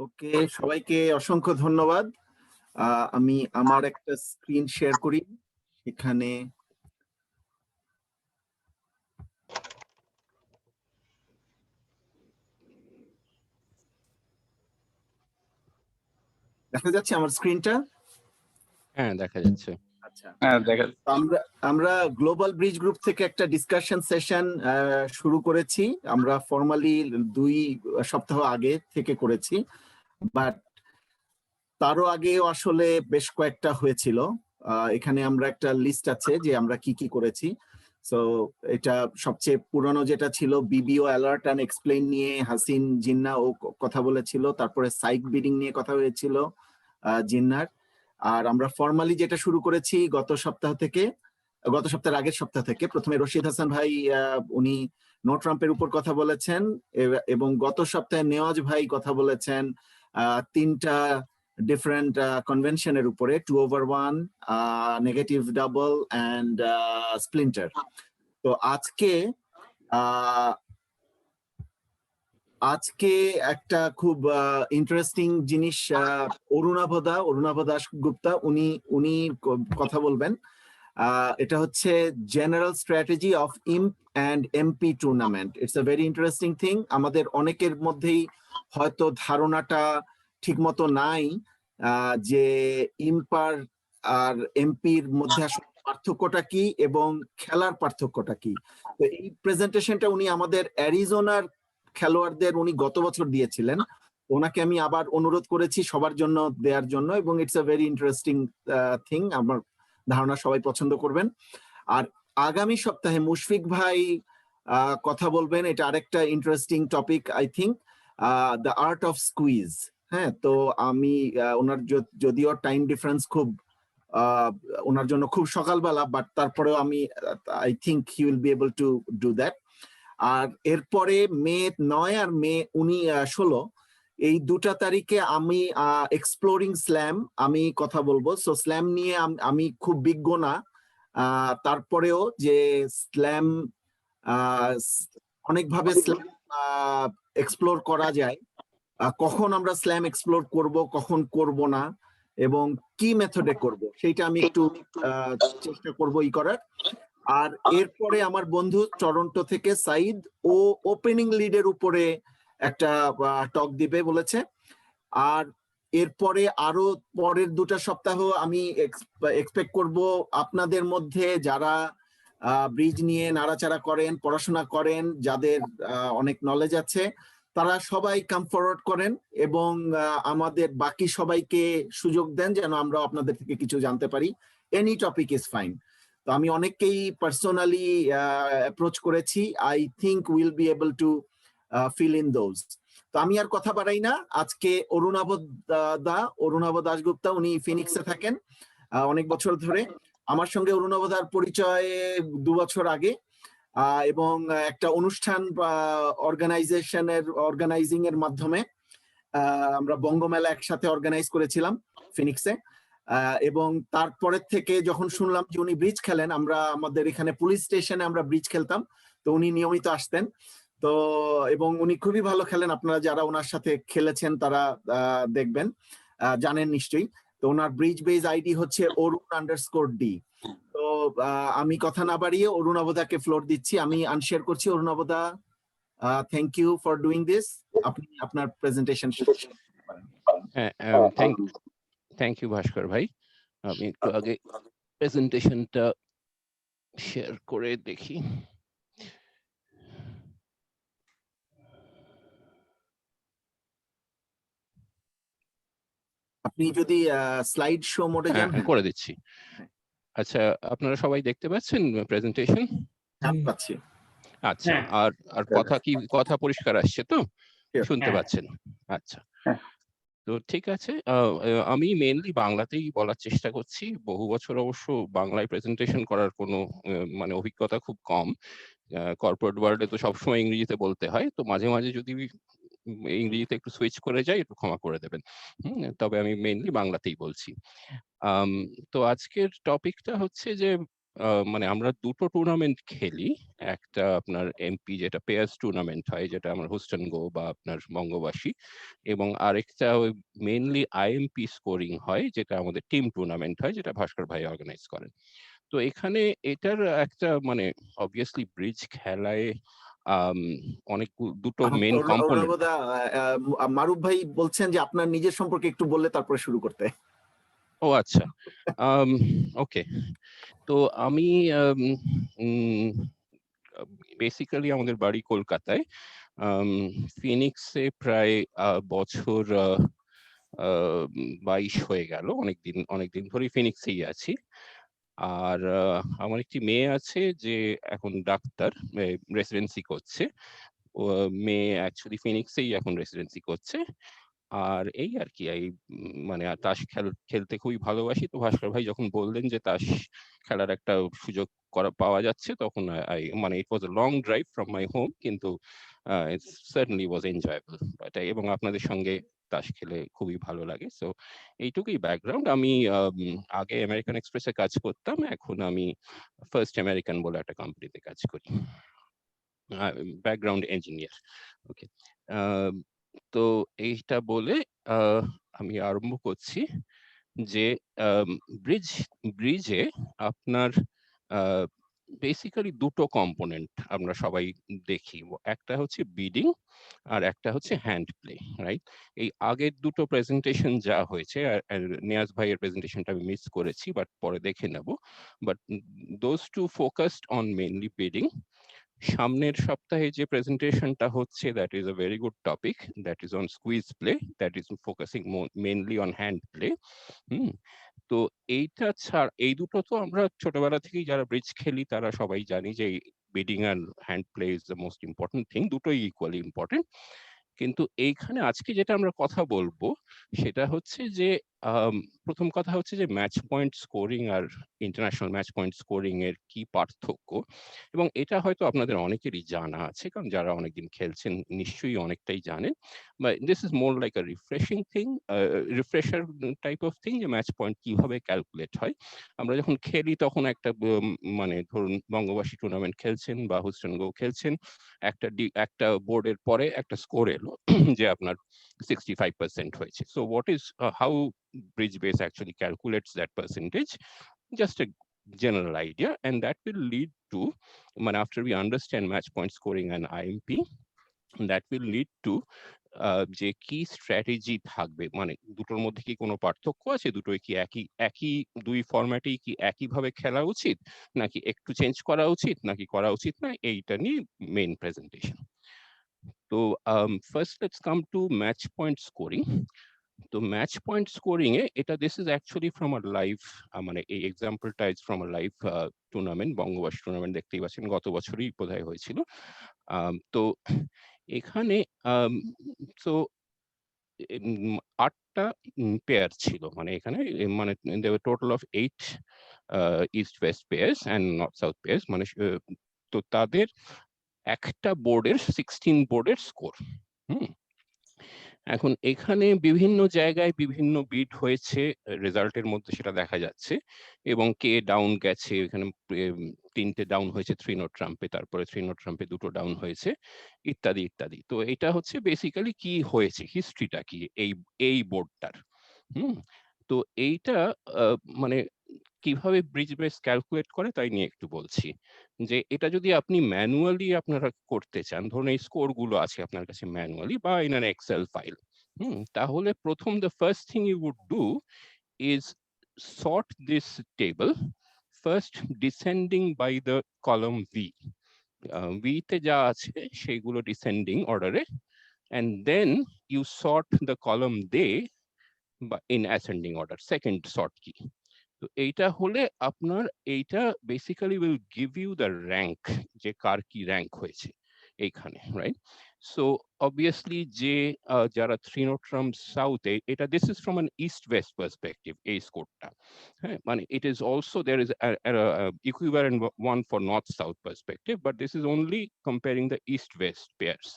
ওকে, সবাইকে অসংখ্য ধন্যবাদ। আমি আমার একটা স্ক্রিন শেয়ার করি। এখানে দেখা যাচ্ছে আমার স্ক্রিনটা? হ্যাঁ, দেখা যাচ্ছে। আচ্ছা, হ্যাঁ, দেখা আমরা গ্লোবাল ব্রিজ গ্রুপ থেকে একটা ডিসকাশন সেশন শুরু করেছি। আমরা ফর্মালি 2 সপ্তাহ আগে থেকে করেছি, বাট তারও আগেও আসলে বেশ কয়েকটা হয়েছিল। এখানে আমরা একটা লিস্ট আছে যে আমরা কি কি করেছি। সো এটা সবচেয়ে পুরনো যেটা ছিল বিবিও অ্যালার্ট অ্যান্ড এক্সপ্লেইন নিয়ে হাসিন জিন্না ও কথা বলেছিল। তারপরে সাইক বিডিং নিয়ে কথা হয়েছিল জিন্নার। আর আমরা ফর্মালি যেটা শুরু করেছি গত সপ্তাহের আগের সপ্তাহ থেকে প্রথমে রশিদ হাসান ভাই উনি নো ট্রাম্পের উপর কথা বলেছেন, এবং গত সপ্তাহে নেওয়াজ ভাই কথা বলেছেন 3টা ডিফারেন্ট কনভেনশনের উপরে, 2/1, নেগেটিভ ডাবল অ্যান্ড স্প্লিন্টার। তো আজকে একটা খুব ইন্টারেস্টিং জিনিস, অরুণাভ দাশগুপ্তা উনি কথা বলবেন। এটা হচ্ছে general strategy of ইম্প and MP tournament. It's a very interesting thing. আমাদের অনেকের মধ্যেই হয়তো ধারণাটা ঠিক মতো নাই যে ইম্পার আর এমপির মধ্যে আসলে পার্থক্যটা কি এবং খেলার পার্থক্যটা কি। তো এই প্রেজেন্টেশনটা উনি আমাদের অ্যারিজোনার খেলোয়াড়দের উনি গত বছর দিয়েছিলেন। ওনাকে আমি আবার অনুরোধ করেছি সবার জন্য দেওয়ার জন্য, এবং it's a very interesting thing. আমার ধারণা সবাই পছন্দ করবেন। আর আগামী সপ্তাহে মুশফিক ভাই কথা বলবেন। এটা আরেকটা interesting topic I think, the art of squeeze. হ্যাঁ, তো আমি ওনার যদিও টাইম ডিফারেন্স খুব ওনার জন্য খুব সকালবেলা, বাট তারপরেও আমি I think he will be able to do that. আর এরপরে মে 9 আর মে 16 এই 2টা তারিখে আমি এক্সপ্লোরিং স্ল্যাম আমি কথা বলবো। সো স্ল্যাম নিয়ে আমি খুব বিজ্ঞ না, তারপরেও যে স্ল্যাম অনেকভাবে স্ল্যাম এক্সপ্লোর করা যায়, কখন আমরা স্ল্যাম এক্সপ্লোর করব, কখন করব না, এবং কি মেথডে করব, সেইটা আমি একটু চেষ্টা করব করার। আর এরপরে আমার বন্ধু টরন্টো থেকে সাইদ, ও ওপেনিং লিডের উপরে একটা টক দিবে বলেছে। আর এরপরে আরো পরের 2টা সপ্তাহ আমি এক্সপেক্ট করব আপনাদের মধ্যে যারা ব্রিজ নিয়ে নাড়াচাড়া করেন, পড়াশোনা করেন, যাদের অনেক নলেজ আছে, তারা সবাই কাম ফরওয়ার্ড করেন এবং আমাদের বাকি সবাইকে সুযোগ দেন যেন আমরা আপনাদের থেকে কিছু জানতে পারি। Any topic is fine. তো আমি অনেককেই পার্সোনালি অ্যাপ্রোচ করেছি। I think will be able two fill in those. তো আমি আর কথা বাড়াই না। আজকে অরুণাভ দাশগুপ্তা, উনি ফিনিক্সে থাকেন অনেক বছর ধরে। আমার সঙ্গে অরুণাভ দার পরিচয় 2 বছর আগে, এবং একটা অনুষ্ঠান অর্গানাইজিং এর মাধ্যমে আমরা বঙ্গমেলা একসাথে অর্গানাইজ করেছিলাম ফিনিক্সে। এবং তারপরের থেকে যখন শুনলাম যে উনি ব্রিজ খেলেন, আমাদের এখানে পুলিশ স্টেশনে আমরা ব্রিজ খেলতাম, তো উনি নিয়মিত আসতেন। তো এবং উনি খুবই ভালো খেলেন। আপনারা যারা ওনার সাথে খেলেছেন তারা দেখবেন, জানেন নিশ্চয়ই। তো ওনার ব্রিজ বেজ আইডি হচ্ছে অরুণ_d। তো আমি কথা না বাড়িয়ে অরুণাবদাকে ফ্লোর দিচ্ছি। আমি আনশেয়ার করছি। অরুণাবদা, thank you for doing this. আপনি আপনার প্রেজেন্টেশন শেষ করেন। থ্যাংক ইউ ভাস্কর ভাই। আমি একটু আগে প্রেজেন্টেশনটা শেয়ার করে দেখি। আপনি যদি স্লাইড শো মোডে যান। করে দিচ্ছি। আচ্ছা, আপনারা সবাই দেখতে পাচ্ছেন প্রেজেন্টেশন? হ্যাঁ, পাচ্ছি। আচ্ছা, আর কথা পরিষ্কার আসছে তো? শুনতে পাচ্ছেন? আচ্ছা, তো ঠিক আছে। আমি মেইনলি বাংলাতেই বলার চেষ্টা করছি। বহু বছর অবশ্য বাংলায় প্রেজেন্টেশন করার কোনো মানে অভিজ্ঞতা খুব কম। কর্পোরেট ওয়ার্ল্ডে তো সবসময় ইংরেজিতে বলতে হয়, তো মাঝে মাঝে যদি ইংরেজিতে একটু সুইচ করে যাই একটু ক্ষমা করে দেবেন। তবে আমি মেইনলি বাংলাতেই বলছি। তো আজকের টপিকটা হচ্ছে যে মানে আমরা দুটো টুর্নামেন্ট খেলি, একটা আপনার এমপি যেটা পেয়ার্স টুর্নামেন্ট হয়, যেটা আমার হোস্টেন গো বা আপনার বঙ্গবাসী, এবং আরেকটা ওই মেইনলি আইএমপি স্কোরিং হয়, যেটা আমাদের টিম টুর্নামেন্ট হয়, যেটা ভাস্কর ভাই অর্গানাইজ করেন। তো এখানে এটার একটা মানে অবভিয়াসলি ব্রিজ খেলায় অনেক দুটো মেন কম্পোনেন্ট। অরুণাভদা, মারুফ ভাই বলছেন যে আপনার নিজের সম্পর্কে একটু বললে তারপরে শুরু করতে। ও আচ্ছা, ওকে। তো আমি বেসিক্যালি আমাদের বাড়ি কলকাতায়, ফিনিক্সে প্রায় বছর 22 হয়ে গেল, অনেকদিন ধরেই ফিনিক্সেই আছি। আর আমার একটি মেয়ে আছে যে এখন ডাক্তার, রেসিডেন্সি করছে। মেয়ে অ্যাকচুয়ালি ফিনিক্সেই এখন রেসিডেন্সি করছে। আর এই আর কি, মানে তাস খেলতে খুবই ভালোবাসি। তো ভাস্কর ভাই যখন বললেন যে তাস খেলার একটা সুযোগ পাওয়া যাচ্ছে, তখন মানে it was a long drive from my home, কিন্তু ইট সার্টেনলি ওয়াজ এনজয়েবল। এবং আপনাদের সঙ্গে তাস খেলে খুবই ভালো লাগে। সো এইটুকুই ব্যাকগ্রাউন্ড। আমি আগে আমেরিকান এক্সপ্রেসে কাজ করতাম, এখন আমি ফার্স্ট আমেরিকান বলে একটা কোম্পানিতে কাজ করি, ব্যাকগ্রাউন্ড ইঞ্জিনিয়ার। ওকে, তো এইটা বলে আমি আরম্ভ করছি যে ব্রিজে আপনার বেসিক্যালি দুটো কম্পোনেন্ট আমরা সবাই দেখি। একটা হচ্ছে বিডিং আর একটা হচ্ছে হ্যান্ড প্লে, রাইট? এই আগের দুটো প্রেজেন্টেশন যা হয়েছে, আর নিয়াজ ভাইয়ের প্রেজেন্টেশনটা আমি মিস করেছি, বাট পরে দেখে নেব। But those two focused on mainly bidding. সামনের সপ্তাহে যে প্রেজেন্টেশনটা হচ্ছে, that is a very good topic, that is on squeeze play, that is focusing mainly on hand play. তো এইটা ছাড়া এই দুটো তো আমরা ছোটবেলা থেকেই যারা ব্রিজ খেলি তারা সবাই জানি যে বিডিং আর hand play is the most important thing, দুটোই ইকুয়ালি ইম্পর্টেন্ট। কিন্তু এইখানে আজকে যেটা আমরা কথা বলবো সেটা হচ্ছে যে প্রথম কথা হচ্ছে যে ম্যাচ পয়েন্ট স্কোরিং আর ইন্টারন্যাশনাল ম্যাচ পয়েন্ট স্কোরিং এর কি পার্থক্য। এবং এটা হয়তো আপনাদের অনেকেরই জানা আছে, কারণ যারা অনেকদিন খেলছেন নিশ্চয়ই অনেকটাই জানেন। But this is more like a refreshing thing, refresher type of thing, যে ম্যাচ পয়েন্ট কিভাবে ক্যালকুলেট হয়। আমরা যখন খেলি তখন একটা মানে ধরুন বঙ্গবাসী টুর্নামেন্ট খেলছেন বা হোস্টেন গো খেলছেন, একটা বোর্ডের পরে একটা স্কোর এলো যে আপনার 65% হয়েছে। So what is how Bridgebase actually calculates that percentage? Just a general idea, and that will lead to, after we understand match point scoring and IMP, that will lead to যে কি strategy থাকবে, মানে দুটোর মধ্যে কি কোনো পার্থক্য আছে, দুটোই কি একই দুই ফরম্যাটেই কি একইভাবে খেলা উচিত, নাকি একটু চেঞ্জ করা উচিত, নাকি করা উচিত না, এইটা নিয়ে মেইন প্রেজেন্টেশন। তো first let's come to match point scoring. তো ম্যাচ পয়েন্ট স্কোরিং এ এটা this is actually from a live, মানে এই এক্সাম্পলটা is from a live tournament, Bangabasi tournament দেখতেই পাচ্ছেন, গত বছরই বোধহয় হয়েছিল। তো এখানে তো 8টা পেয়ার ছিল, মানে এখানে মানে total of 8 east west pairs and north south pairs, মানে তো তাদের একটা বোর্ডের 16 বোর্ডের স্কোর। এখন এখানে বিভিন্ন জায়গায় বিভিন্ন বিট হয়েছে, রেজাল্টের মধ্যে সেটা দেখা যাচ্ছে, এবং কে ডাউন গেছে, এখানে 3টে ডাউন হয়েছে 3 নোট ট্রাম্পে, তারপরে 3 নোট ট্রাম্পে 2টো ডাউন হয়েছে, ইত্যাদি ইত্যাদি। তো এটা হচ্ছে বেসিক্যালি কি হয়েছে, হিস্ট্রিটা কি এই বোর্ডটার। তো এইটা মানে কিভাবে ব্রিজ বেস ক্যালকুলেট করে তাই নিয়ে একটু বলছি। যে এটা যদি আপনি ম্যানুয়ালি আপনারা করতে চান, ধরুন এই স্কোর গুলো আছে আপনার কাছে ম্যানুয়ালি বা ইন অ্যান এক্সেল ফাইল, তাহলে প্রথম the first thing you would do is sort this table first descending by the column V. V তে যা আছে সেইগুলো descending order, and then you sort the column they in ascending order, second sort key. তো এইটা হলে আপনার এইটা basically will give you the rank, যে কার কি র্যাঙ্ক হয়েছে এইখানে, রাইট? সো অবভিয়াসলি যে যারা 3 নোট ট্রাম্প সাউথে, এটা this is from an east west perspective এই স্কোরটা, হ্যাঁ, মানে it is also there is equivalent one for north south perspective, but this is only comparing the east west pairs.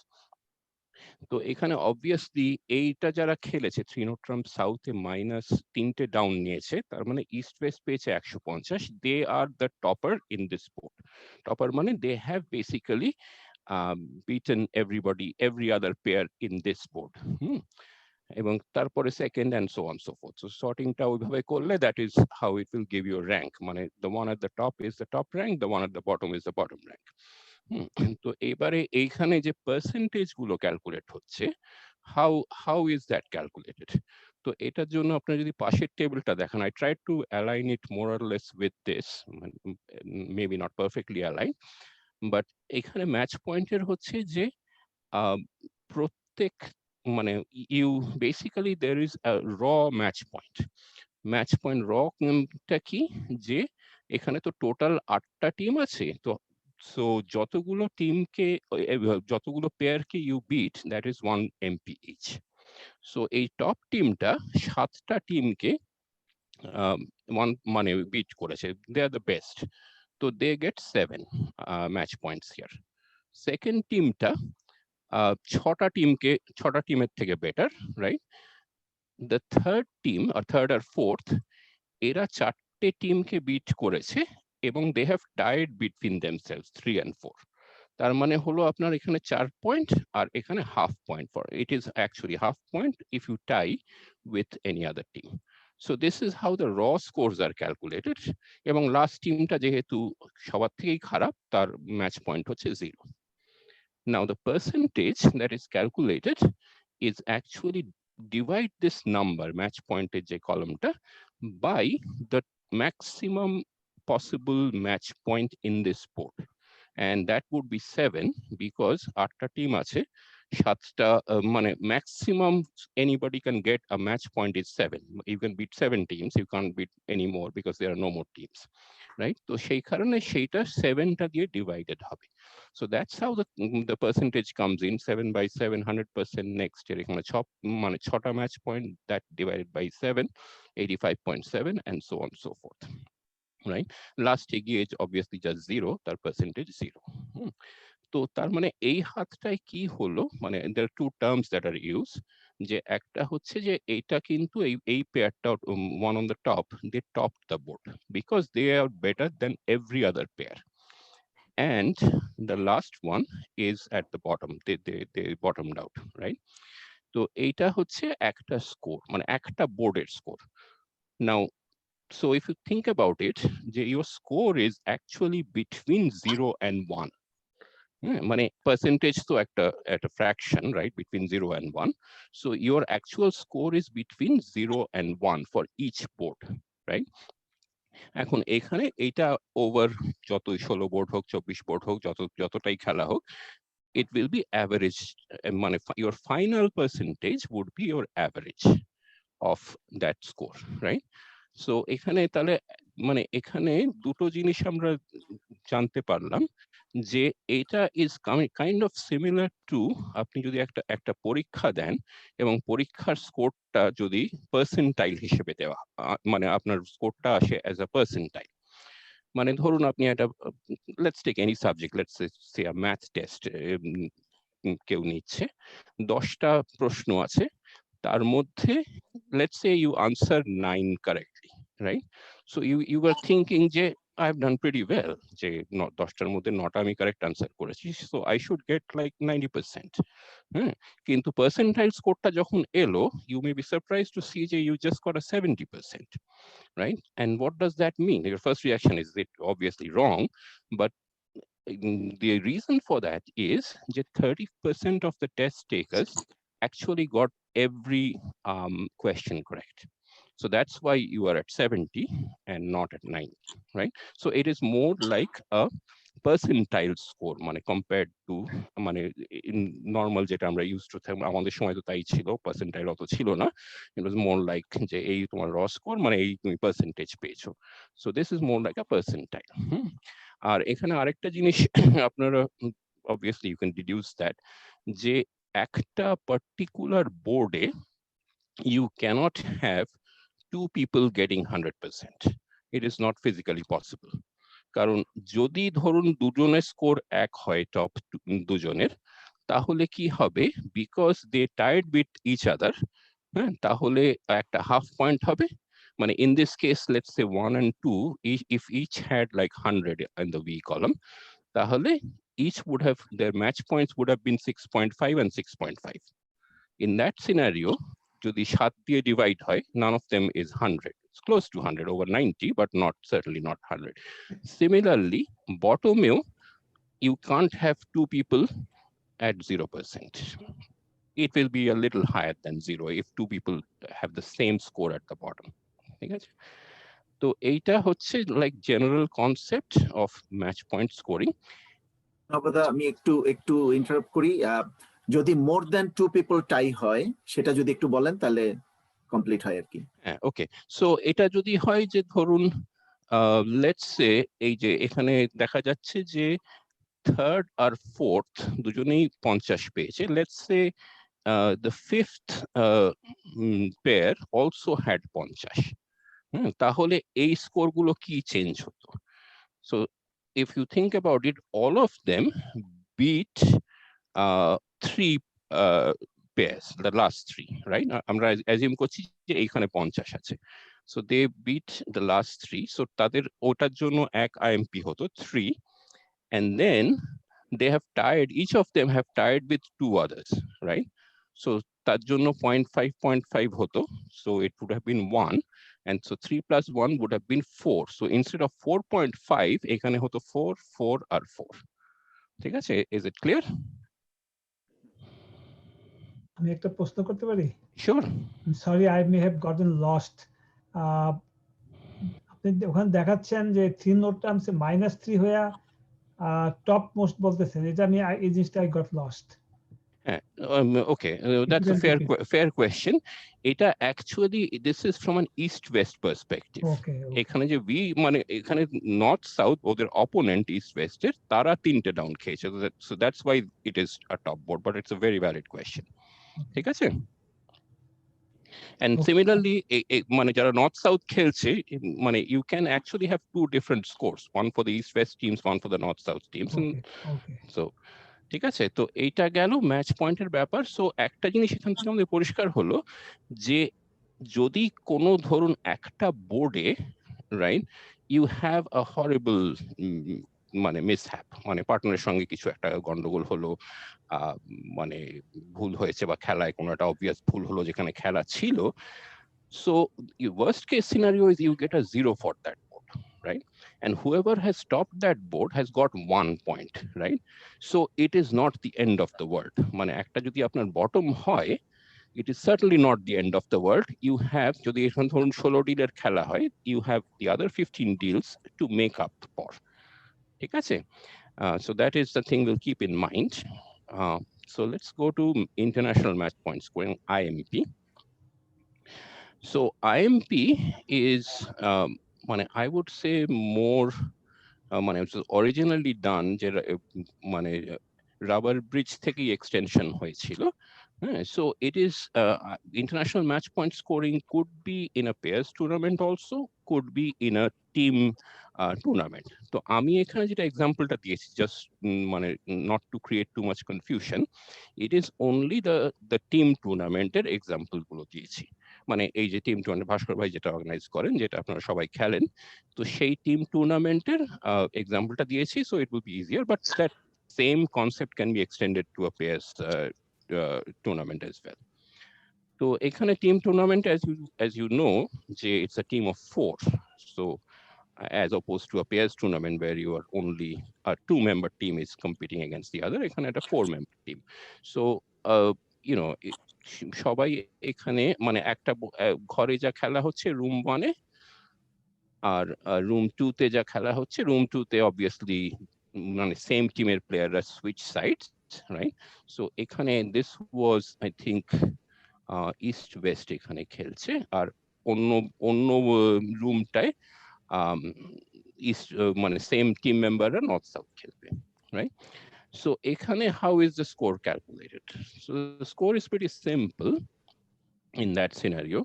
তো এখানে অবভিয়াসলি এইটা যারা খেলেছে ত্রিনোট্রাম সাউথে মাইনাস 3টে ডাউন নিয়েছে, তার মানে ইস্ট ওয়েস্ট পেয়েছে 150। They are the topper in this board. Topper মানে they have basically beaten every other pair in this board. এবং তারপরে second and so on so fourth. সো সর্টিংটা ওইভাবে করলে that is how it will give you rank, মানে the one at the top is the top rank, the one at the bottom is the bottom rank. তো এবারে এইখানে যে percentage গুলো ক্যালকুলেট হচ্ছে, হাউ ইজ দ্যাট ক্যালকুলেটেড? তো এটার জন্য আপনার যদি পাশের টেবিলটা দেখেন, I try to align it more or less with this, maybe not perfectly align, but এখানে ম্যাচ পয়েন্টের হচ্ছে যে প্রত্যেক মানে you basically there is raw match point. Match point রটা কি, যে এখানে তো টোটাল 8টা টিম আছে, তো সো যতগুলো টিমকে যতগুলো পেয়ারকে you beat, that is 1 MP each. So এই টপ টিমটা 7টা টিমকে মানে বিট করেছে, দে আর দ্য বেস্ট, তো they get 7 match points here. Second টিমটা 6টা টিমের থেকে better, right? The third team আর থার্ড আর ফোর্থ, এরা 4টে টিমকে বিট করেছে এবং they have tied between themselves 3 and 4। তার মানে হলো আপনার এখানে 4 পয়েন্ট আর এখানে half point, for it is actually half point if you tie with any other team. So this is how the raw scores are calculated. এবং last টিমটা যেহেতু সবার থেকেই খারাপ, তার ম্যাচ পয়েন্ট হচ্ছে 0। Now the percentage that is calculated is actually divide this number match pointage column by the maximum possible match point in this board, and that would be 7 because 8টা team আছে, 7টা মানে maximum anybody can get a match point is 7. You can beat 7 teams, you can't beat any more because there are no more teams, right? তো সেই কারণে সেইটা 7টা দিয়ে divided হবে। So that's how the percentage comes in, 7 by 7, 100% next year এখানে মানে 6টা match point, that divided by 7, 85.7 and so on and so forth, right? Last gauge obviously just 0, তার percentage 0। তো তার মানে এই হাতটায় কি হলো, মানে there are two terms that are used, যে একটা হচ্ছে যে এইটা কিন্তু এই পেয়ারটা one on the top, they topped the board because they are better than every other pair, and the last one is at the bottom, they bottomed out, right? তো এইটা হচ্ছে একটা স্কোর, মানে একটা বোর্ডের score. Now so if you think about it, your score is actually between 0 and 1. মানে percentage তো একটা fraction, right, between 0 and 1. So your actual score is between 0 and 1 for each board, right? এখন এখানে এইটা over যতই 16 board হোক, 24 board হোক, যতটাই খেলা হোক, it will be average, মানে your final percentage would be your average of that score, right? So এখানে তাহলে মানে এখানে দুটো জিনিস আমরা জানতে পারলাম, যে এটা is kind of similar to আপনি যদি একটা পরীক্ষা দেন এবং পরীক্ষার স্কোরটা যদি পার্সেন্টাইল হিসেবে দেওয়া, মানে আপনার স্কোরটা আসে অ্যাজ আ পার্সেন্টাইল। মানে ধরুন আপনি একটা let's take any subject, let's say a math test কেউ নিচ্ছে, 10টা প্রশ্ন আছে, তার মধ্যে let's say you answer 9 correctly, right? So you were thinking যে I've done pretty well, যে 10টার মধ্যে 9টা আমি correct answer করেছি, so I should get like 90%. কিন্তু percentile স্কোরটা যখন এলো, you may be surprised to see যে you just got a 70%, right? And what does that mean? Your first reaction is it obviously wrong, but the reason for that is that 30% of the test takers actually got every question correct. So that's why you are at 70 and not at 90, right? So it is more like a percentile score, মানে compared to মানে in normal যেটা আমরা used to think, আমাদের সময় তো তাই ছিল, percentile অত ছিল না, it was more like যে এই তোমার raw score, মানে এই তুমি percentage পেয়েছো, so this is more like a percentile. আর এখানে আরেকটা জিনিস আপনারা obviously you can deduce that যে একটা particular board you cannot have 2 people getting 100%. It is not physically possible. কারণ যদি ধরুন দুজনের স্কোর এক হয়, টপ দুজনের, তাহলে কি হবে, because they tied with each other, হ্যাঁ, তাহলে একটা হাফ পয়েন্ট হবে। মানে in this case, let's say 1 and 2, if each had like 100 in the V column, তাহলে each would have, their match points would have been 6.5 and 6.5. In that scenario, যদি 7 দিয়ে divide হয়, none of them is 100. It's close to 100, over 90, but certainly not 100. Similarly, bottom-এও you can't have two people at 0%. It will be a little higher than 0 if two people have the same score at the bottom. ঠিক আছে? তো এইটা হচ্ছে like general concept of match point scoring. আমি একটু interrupt করি। যদি more than 2 people টাই হয়, সেটা যদি একটু বলেন তাহলে কমপ্লিট হয় আর কি। হ্যাঁ, ওকে। সো এটা যদি হয় যে ধরুন লেটস সে এই যে এখানে দেখা যাচ্ছে যে থার্ড আর ফোর্থ দুজনেই 50 পেয়েছে। Let's say the fifth pair also had 50. তাহলে এই স্কোর গুলো কি চেঞ্জ হতো? So if you think about it, all of them beat 3 pairs, the last 3, right? আমরা assume করছি যে এইখানে 50 আছে, so they beat the last 3, so তাদের ওটার জন্য এক IMP হতো 3, and then they have tied, each of them have tied with 2 others, right? So তার জন্য 0.5 হতো, so it would have been 1, and so 3 plus 1 would have been 4. So instead of 4.5, এখানে হতো 4, 4 আর 4. ঠিক আছে? Is it clear? আমি একটা প্রশ্ন করতে পারি? Sure. I'm sorry, I may have gotten lost. আপনি ওখানে দেখাচ্ছেন যে 3 নোট টার্মস -3 হয়ে টপ মোস্ট বলতেছেন, এটা আমি এই জিনিসটা I got lost. Okay, that's a fair question. এটা actually, this is from an east-west perspective. Okay. এখানে যে মানে এখানে north south ওদের opponent east-west এর তারা 3টে ডাউন খেয়েছে, so that's why it is a top board, but it's a very valid question. ঠিক আছে? And similarly, মানে যারা north south খেলছে, মানে you can actually have 2 different scores, one for the east-west teams, one for the north-south teams. Okay. So ঠিক আছে, তো এইটা গেল ম্যাচ পয়েন্টের ব্যাপার। সো একটা জিনিস এখান থেকে আমাদের পরিষ্কার হলো যে যদি কোনো ধরুন একটা বোর্ডে, রাইট, ইউ হ্যাভ আ হরিবল মানে মিসহ্যাপ, মানে পার্টনারের সঙ্গে কিছু একটা গন্ডগোল হলো, মানে ভুল হয়েছে বা খেলায় কোনো একটা অবভিয়াস ভুল হলো যেখানে খেলা ছিল, so worst case scenario is you get a 0 for that board, right? And whoever has stopped that board has got 1 point, right? So it is not the end of the world. মানে একটা যদি আপনার bottom হয়, it is certainly not the end of the world. You have, যদি এখন ধরুন 16 ডিলের খেলা হয়, you have the other 15 deals to make up for. ঠিক আছে? So that is the thing we'll keep in mind. So let's go to international match point scoring, IMP. So IMP is মানে I would say more মানে it was originally done যে মানে rubber bridge থেকেই extension হয়েছিল। So it is international match point scoring could be in a pairs tournament also, could be in a team tournament. তো আমি এখানে যেটা এক্সাম্পলটা দিয়েছি, জাস্ট মানে not to create too much confusion, it is only the team টুর্নামেন্টের example গুলো দিয়েছি। মানে এই যে টিম টুর্নামেন্ট ভাস্কর ভাই যেটা অর্গানাইজ করেন, যেটা আপনারা সবাই খেলেন, তো সেই টিম টুর্নামেন্টের এক্সাম্পলটা দিয়েছি, so it will be easier, but that same concept can be extended to a pairs tournament as well. তো এখানে team tournament, as you know, যে it's a team of 4, so as opposed to a pairs tournament where you are only a 2-member team is competing against the other, এখানে একটা 4-member team. So you know, সবাই এখানে মানে একটা ঘরে যা খেলা হচ্ছে রুম 1-এ, আর রুম 2-তে যা খেলা হচ্ছে, রুম 2-তে obviously মানে সেম টিমের প্লেয়াররা সুইচ সাইডস, রাইট? সো এখানে this was I think east West এখানে খেলছে, আর অন্য রুমটায় ইস্ট মানে সেম টিম মেম্বাররা নর্থ সাউথ খেলবে, রাইট? So এখানে how is the score calculated? So the score is pretty simple in that scenario.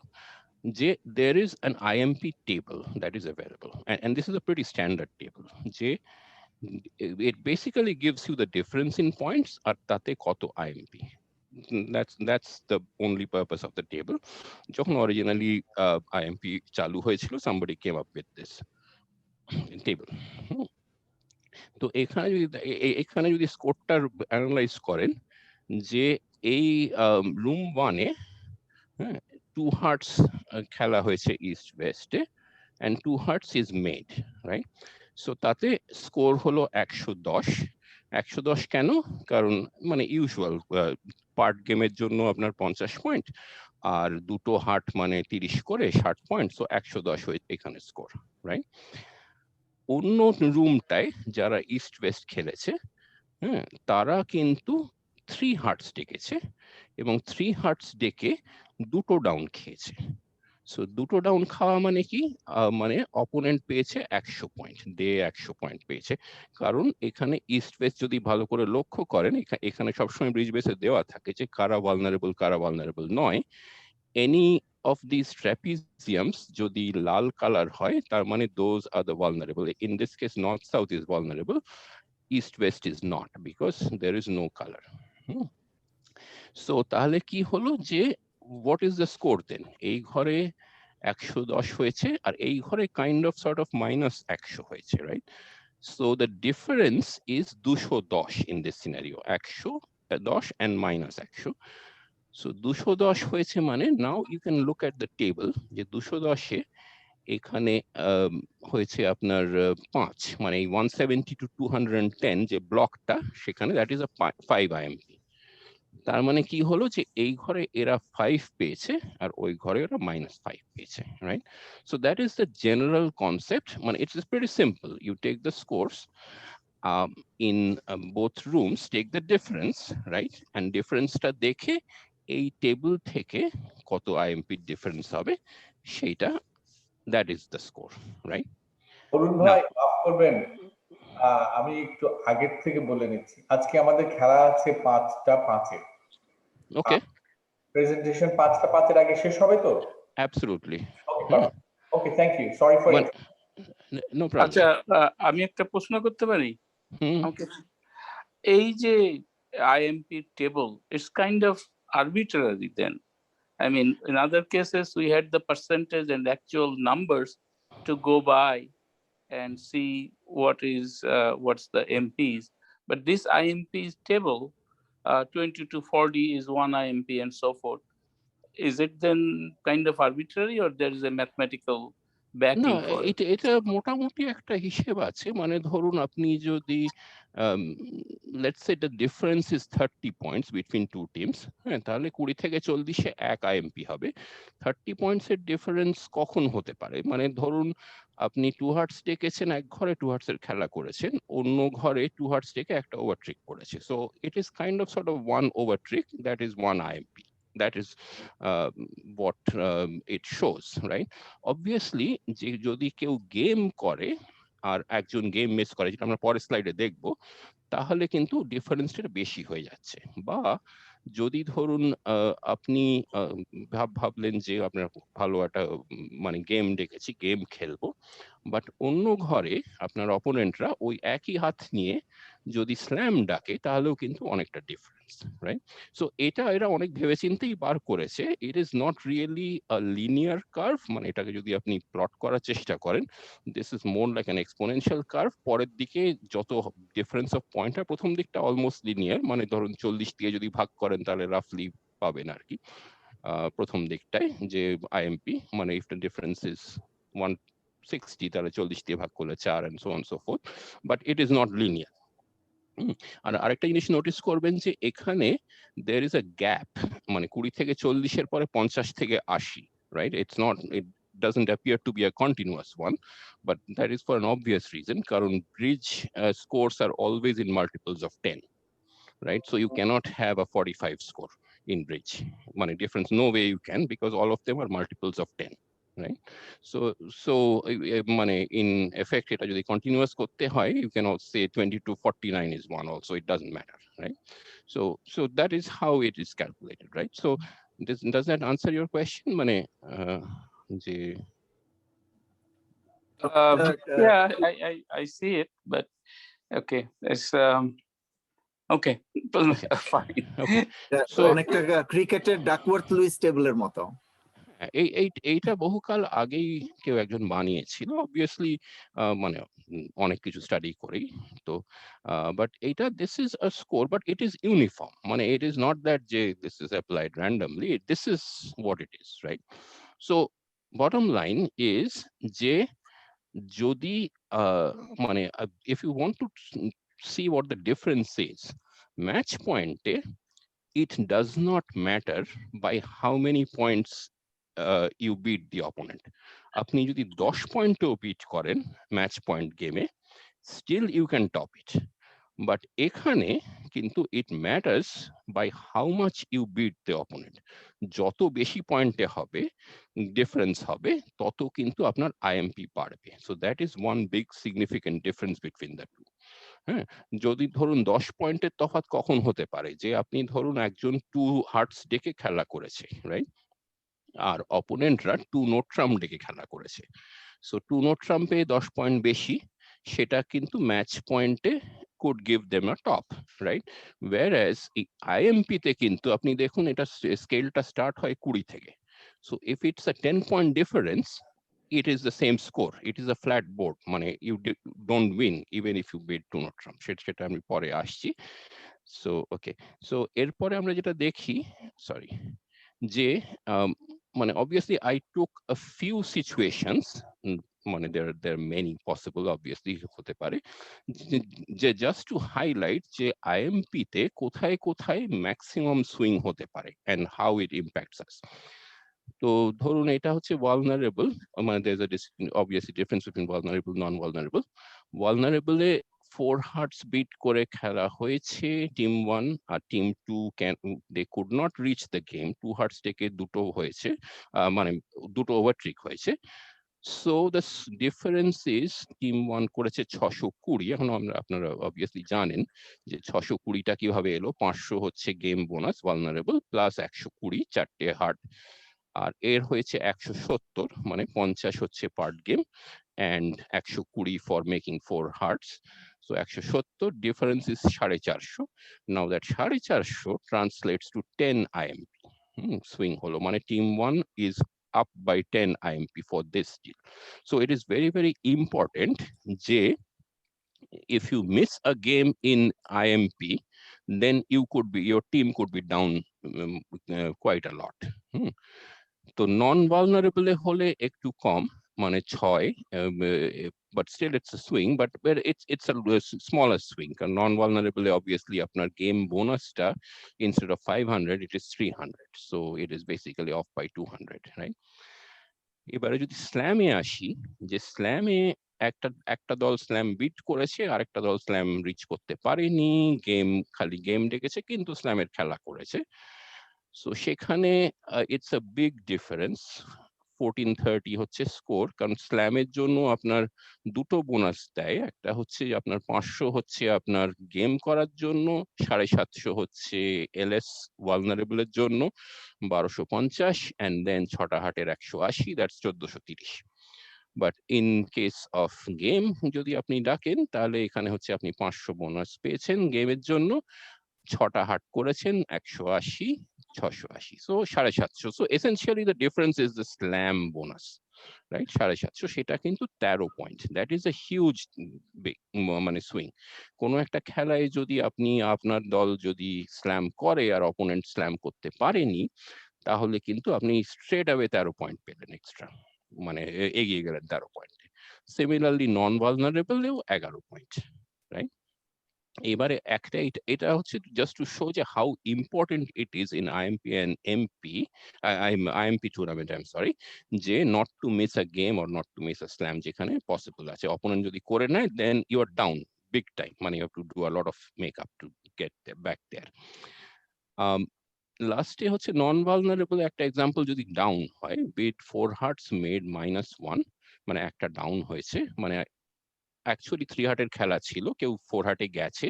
There is an IMP table that is available, and this is a pretty standard table. It basically gives you the difference in points আর তাতে কত IMP. That's the only purpose of the table. যখন originally IMP চালু হয়েছিল, somebody came up with this table. তো এখানে যদি স্কোরটার analyse করেন যে এই রুম 1-এ 2 হার্টস খেলা হয়েছে ইস্ট ওয়েস্টে and 2 hearts is made, right? So তাতে স্কোর হলো 110. 110 কেন? কারণ মানে ইউজুয়াল পার্ট গেমের জন্য আপনার 50 পয়েন্ট আর দুটো হার্ট মানে 30 করে 60 পয়েন্ট, সো 110 হয়ে এখানে স্কোর, রাইট? অন্য রুমটায় যারা ইস্ট ওয়েস্ট খেলেছে, তারা কিন্তু 3 হার্টস ডেকেছে এবং 3 হার্টস ডেকে দুটো ডাউন খেয়েছে। সো দুটো ডাউন খাওয়া মানে কি? মানে অপোনেন্ট পেয়েছে 100 পয়েন্ট, দে 100 পয়েন্ট পেয়েছে। কারণ এখানে ইস্ট ওয়েস্ট যদি ভালো করে লক্ষ্য করেন, এখানে সবসময় ব্রিজ বেসে দেওয়া থাকে যে কারা ভালনারেবল কারা ভালনারেবল নয়। এনি of these trapeziums যদি লাল কালার হয় তার মানে those are the vulnerable. In this case north south is vulnerable, east west is not because there is no color. So তাহলে কি হলো যে what is the score then? এই ঘরে 110 হয়েছে আর এই ঘরে kind of sort of minus 100 হয়েছে, right? So the difference is 210 in this scenario, 110 and minus 100. So 210 হয়েছে মানে now you can look at the table যে 210-এ এখানে হয়েছে আপনার 5, মানে 170 to 210 যে ব্লকটা সেখানে that is a 5 IMP. তার মানে কি হলো যে এই ঘরে এরা 5 পেয়েছে আর ওই ঘরে এরা -5 পেয়েছে, right? So that is the general concept. মানে it's pretty simple. You take the scores in both rooms, take the difference, right? And difference-টা দেখে এই টেবিল থেকে কত IMP ডিফারেন্স হবে সেটা, that is the score, right? অরুণ ভাই মাফ করবেন, আমি একটু আগের থেকে বলে নিচ্ছি। আজকে আমাদের খেলা আছে 5টা 5-এ। ওকে, প্রেজেন্টেশন 5টা 5-এর আগে শেষ হবে তো? Absolutely. Okay, thank you, sorry for it. No problem. আচ্ছা, আমি একটা প্রশ্ন করতে পারি? এই যে IMP table, it's kind of arbitrary then. I mean, in other cases we had the percentage and actual numbers to go by and see what's the MPs, but this IMPs table 20 to 40 is 1 IMP and so forth. Is it then kind of arbitrary or there is a mathematical backing for it? এটা মোটামুটি একটা হিসেব আছে। মানে ধরুন আপনি যদি let's say the difference is 30 points between two teams, তাহলে 20 থেকে 40-এ 1 IMP হবে। 30 points এর ডিফারেন্স কখন হতে পারে? মানে ধরুন আপনি 2 হার্টস ডেকেছেন, এক ঘরে 2 হার্টস এর খেলা করেছেন, অন্য ঘরে 2 হার্টস ডেকে একটা ওভারট্রিক করেছে। So it is kind of sort of 1 overtrick, that is 1 IMP. That is what it shows, right? Obviously যে যদি কেউ গেম করে আর একজন গেম মিস করে, যেটা আমরা পরের স্লাইডে দেখবো, তাহলে কিন্তু ডিফারেন্সটা বেশি হয়ে যাচ্ছে। বা যদি ধরুন আপনি ভাবলেন যে আপনার ভালো একটা মানে গেম ডেকেছি, গেম খেলবো, বাট অন্য ঘরে আপনার অপোনেন্টরা ওই একই হাত নিয়ে যদি স্ল্যাম ডাকে তাহলেও কিন্তু অনেকটা ডিফারেন্স, রাইট? সো এরা অনেক ভেবেচিন্তেই বার করেছে। ইট is not really a linear curve, মানে এটাকে যদি আপনি প্লট করার চেষ্টা করেন, this is more like an exponential curve. পরের দিকে যত ডিফারেন্স অফ পয়েন্ট হয়, প্রথম দিকটা অলমোস্ট লিনিয়ার, মানে ধরুন 40 দিয়ে যদি ভাগ করেন তাহলে রাফলি পাবেন আর কি প্রথম দিকটায় যে IMP, মানে ইফ দ্য ডিফারেন্স ইজ 160 তাহলে 40 দিয়ে ভাগ করলে 4 and so on so forth, but it is not linear. আর আরেকটা জিনিস নোটিস করবেন যে এখানে there is a gap, মানে 20 থেকে 40-এর পরে 50 থেকে 80, right? It doesn't appear to be a continuous one, but that is for an obvious reason, কারণ bridge scores are always in multiples of 10, right? So you cannot have a 45 score in bridge, মানে difference, no way you can, because all of them are multiples of 10, right? So মানে in effect এটা যদি continuous করতে হয়, you can also say 20 to 49 is 1 also, it doesn't matter, right? So that is how it is calculated, right? So does that answer your question? মানে যে yeah, I see it, but Okay, it's okay, Okay. fine. Okay. So অনেকটা ক্রিকেটের Duckworth Lewis টেবিলের মতো। এইটা বহুকাল আগেই কেউ একজন বানিয়েছিল অবভিয়াসলি, মানে অনেক কিছু স্টাডি করেই তো, বাট এইটা this is a score but it is uniform, মানে ইট ইজ নট দ্যাট যে this is applied randomly, this is what it is, right? So bottom line is যে যদি মানে if you want to see what the difference is, match পয়েন্টে it does not matter by how many points you beat the opponent. আপনি যদি 10 পয়েন্টও bit করেন match point গেমে, still you can top it. But এখানে কিন্তু it matters by how much you beat the opponent. যত বেশি পয়েন্টে হবে ডিফারেন্স হবে তত কিন্তু আপনার IMP বাড়বে. So that is one big significant difference between the two. হ্যাঁ, যদি ধরুন 10 পয়েন্টের তফাৎ কখন হতে পারে, যে আপনি ধরুন একজন 2 হার্টস ডেকে খেলা করেছে, রাইট? আর অপোনেন্টরা 2 নোট ট্রাম্প ডেকে খেলা করেছে। সো 2 নোট ট্রাম্পে 10 পয়েন্ট বেশি, সেটা কিন্তু ম্যাচ পয়েন্টে could give them a top, right? Whereas IMP তে কিন্তু আপনি দেখুন এটা স্কেলটা স্টার্ট হয় 20 থেকে। So if it's a 10 point difference, it is the same score. It is a flat board. মানে you don't win even if you beat 2 not Trump. সেটা আমি পরে আসছি। So okay. So এরপরে আমরা যেটা দেখি, sorry, যে মানে obviously I took a few situations, মানে there are many possible obviously হতে পারে, যে just to highlight যে IMP তে কোথায় কোথায় maximum swing হতে পারে and how it impacts us. তো ধরুন এটা হচ্ছে vulnerable, মানে there's a obviously difference between vulnerable non-vulnerable. Vulnerable A 4 hearts beat করে খেলা হয়েছে টিম 1 আর team 2 they could not reach the game, 2 hearts থেকে দুটো হয়েছে, মানে দুটো ওভারট্রিক হয়েছে। So the difference is team 1 করেছে 620, এখন আপনারা obviously জানেন যে 620টা কিভাবে এলো, 500 হচ্ছে গেম বোনাস vulnerable প্লাস 120 চারটে হার্ট, আর এর হয়েছে 170, মানে 50 হচ্ছে part game and 120 for making 4 hearts. So 170 difference is 450. Now that 450 translates to 10 IMP. Swing holo, মানে team 1 is up by 10 IMP for this deal. So it is very, very important যে if you miss a game in IMP, then your team could be down quite a lot. তো নন vulnerable হলে একটু কম, মানে 6, but still it's a swing, but it's a smaller swing, কারণ নন vulnerable obviously আপনার game বোনাসটা instead of 500 it is 300, so it is basically off by 200, right? এবারে যদি স্ল্যামে আসি, যে স্ল্যামে একটা দল স্ল্যাম বিট করেছে আর একটা দল স্ল্যাম রিচ করতে পারেনি, খালি গেম ডেকেছে কিন্তু স্ল্যামের খেলা করেছে। সো সেখানে ইটস আ বিগ ডিফারেন্স, 1430 হচ্ছে স্কোর, কারণ স্ল্যামের জন্য আপনার দুটো বোনাস দেয়, একটা হচ্ছে আপনার 500 হচ্ছে আপনার গেম করার জন্য, 750 হচ্ছে এলএস ভালনারেবলের জন্য, 1250 and then 6টা হাটের 180, that's 1430। But in case of game যদি আপনি ডাকেন তাহলে এখানে হচ্ছে আপনি 500 বোনাস পেয়েছেন গেমের জন্য, 6টা হাট করেছেন 180, 680, so 750। So essentially the difference is the slam bonus, right? 750 সেটা কিন্তু 13 point, that is a huge মানে সুইং। কোনো একটা খেলায় যদি আপনার দল যদি স্ল্যাম করে আর অপোনেন্ট স্ল্যাম করতে পারেনি, তাহলে কিন্তু আপনি স্ট্রেট অ্যাওয়ে 13 পয়েন্ট পেলেন এক্সট্রা, মানে এগিয়ে গেলেন 13 পয়েন্টে। সিমিলারলি নন ভালনারেবলেও 11 পয়েন্ট, রাইট? এবারে এটা হচ্ছে জাস্ট টু শো যে how important it is in IMP and MP, IMP tournament, I am sorry, যে not to miss a game or not to miss a slam যেখানে possible আছে। Opponent যদি করে নেয় then you are down big time, মানে you have to do a lot of makeup to get back there. লাস্টে হচ্ছে non vulnerable একটা example, যদি ডাউন হয়, বিট 4 হার্টস মেড -1, মানে একটা ডাউন হয়েছে, মানে অ্যাকচুয়ালি 3 হার্টের খেলা ছিল, কেউ 4 হার্টে গেছে,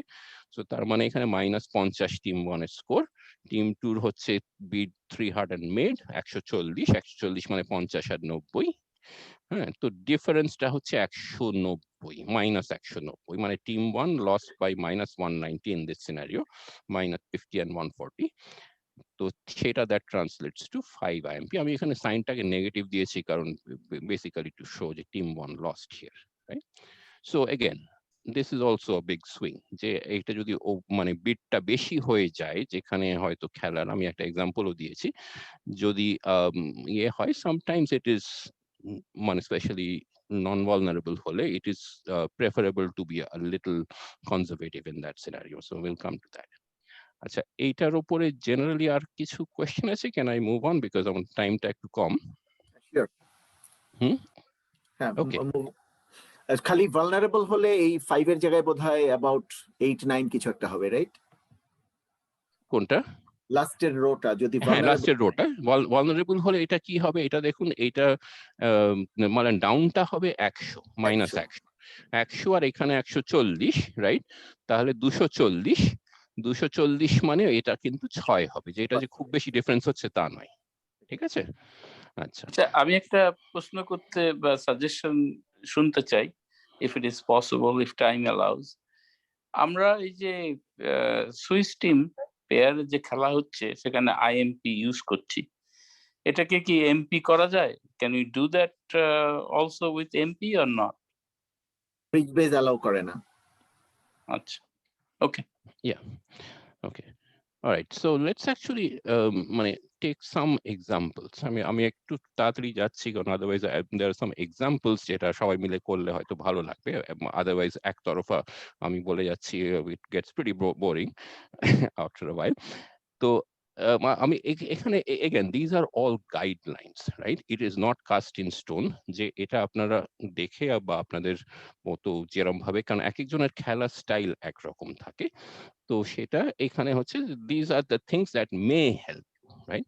সো তার মানে এখানে -50 টিম 1 এর স্কোর, টিম 2 হচ্ছে বিট 3 হার্ট এন্ড মেড 140 মানে 50 আর 90, হ্যাঁ, তো ডিফারেন্সটা হচ্ছে 190 -190, মানে team 1 lost by -190 in this scenario, -50 and 140। তো সেটা দ্যাট ট্রান্সলেটস টু 5 IMP। আমি এখানে সাইনটাকে নেগেটিভ দিয়েছি কারণ বেসিক্যালি টু শো যে team 1 lost here, right? So again this is also a big swing, যে এইটা যদি মানে বিটটা বেশি হয়ে যায়, যেখানে হয়তো খেলার, আমি একটা এক্সাম্পলও দিয়েছি, যদি ইয়ে হয়, সামটাইমস ইট ইজ মানে specially non-vulnerable hole, it is preferable to be a little conservative in that scenario. So we'll come to that. আচ্ছা, এইটার উপরে জেনারেলি আর কিছু কোয়েশ্চেন আছে? Can I move on because আমার টাইমটা একটু কম। Sure. হ্যাঁ, Okay. খালি ভালনারেবল হলে এই 5 এর জায়গায় বোধহয় অ্যাবাউট 8-9 কিছু একটা হবে, রাইট? কোনটা? লাস্টের রোটা যদি হ্যাঁ, লাস্টের রোটা ভালনারেবল হলে এটা কি হবে? এটা দেখুন, এইটা মানে ডাউনটা হবে 100, -100, 100 আর এখানে 140, রাইট? তাহলে 240 মানে এটা কিন্তু 6 হবে, যে এটা যে খুব বেশি ডিফারেন্স হচ্ছে তা নয়, ঠিক আছে? আচ্ছা, আচ্ছা, আমি একটা প্রশ্ন করতে বা সাজেশন শুনতে চাই, if it is possible, if time allows। আমরা এই যে সুইস টিম পেয়ারে যে খেলা হচ্ছে সেখানে আইএমপি ইউজ করছি, এটাকে কি এমপি করা যায়? Can you do that also with MP or not? Bridge base allow করে না। আচ্ছা, ওকে। okay. All right, so let's actually মানে take some examples. আমি একটু তাড়াতাড়ি যাচ্ছি কারণ otherwise there are some examples যেটা সবাই মিলে করলে হয়তো ভালো লাগবে, otherwise একতরফা আমি বলে যাচ্ছি, it gets pretty boring after a while. তো আমি এখানে again these are all guidelines, right? It is not cast in stone যে এটা আপনারা দেখে বা আপনাদের মতো যেরকম ভাবে, কারণ এক একজনের খেলার স্টাইল একরকম থাকে, তো সেটা এখানে হচ্ছে these are the things that may help you, right?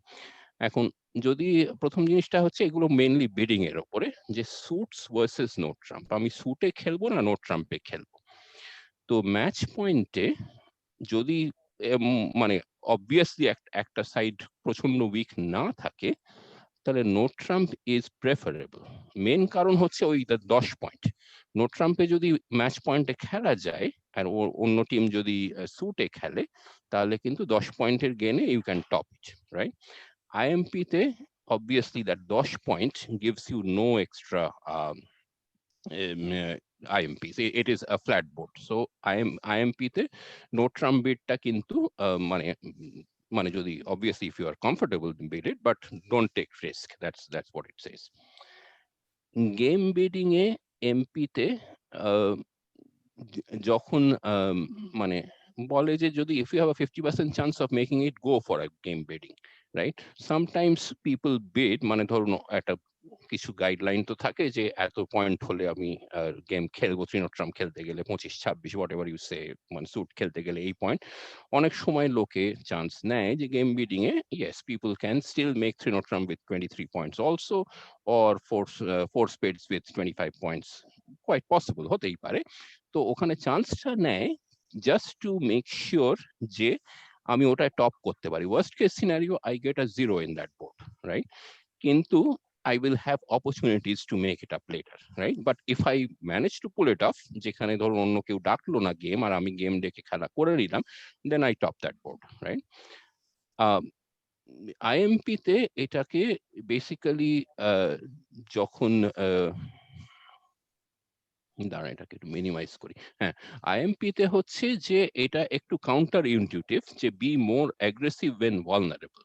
এখন যদি প্রথম জিনিসটা হচ্ছে, এগুলো মেইনলি বিডিং এর উপরে, যে সুটস ভার্সেস নো ট্রাম্প, আমি সুটে খেলবো না নো ট্রাম্পে খেলবো। তো ম্যাচ পয়েন্টে যদি মানে অবভিয়াসলি একটা সাইড প্রচন্ড উইক না থাকে, তাহলে no trump is preferable. Main কারণ হচ্ছে ওই 10 পয়েন্ট। নো ট্রাম্পে যদি ম্যাচ পয়েন্টে খেলা যায় আর অন্য টিম যদি সুটে খেলে, তাহলে কিন্তু 10 পয়েন্টের গেনে you can top it, right? IMP তে obviously that 10 point gives you no extra IMPs. It is a flat board. So IMP তে no trump bidটা কিন্তু মানে যদি obviously if you are comfortable bid it, but don't take risk. That's what it says. Game bidding A MP তে যখন মানে বলে যে যদি if you have a 50% chance of making it, go for a game bidding, right? Sometimes people bid, মানে ধরুন একটা কিছু গাইডলাইন তো থাকে যে এত পয়েন্ট হলে আমি গেম খেলবো, ট্রাম্প খেলতে গেলে 25-26 হোয়াট এভার ইউ সে, মানে স্যুট খেলতে গেলে এই পয়েন্ট। অনেক সময় লোকে চান্স নেয় যে গেম বিডিং এ yes people can still make trump with 23 points also, or four spades with 25 points, quite possible, হতেই পারে। তো ওখানে চান্সটা নেয় জাস্ট টু মেক শিওর যে আমি ওটায় টপ করতে পারি। Worst case scenario I get a 0 in that board, right? কিন্তু I will have opportunities to make it up later, right? But if I manage to pull it off, যেখানে ধরুন অন্য কেউ ডাকলো না গেম আর আমি গেম দেখে খেলা করে নিলাম, then I top that board, right? IMP তে এটাকে বেসিক্যালি যখন দাঁড়া এটাকে একটু মিনিমাইজ করি। হ্যাঁ, আইএমপি তে হচ্ছে যে এটা একটু কাউন্টার ইনটিউটিভ, যে be more aggressive when vulnerable,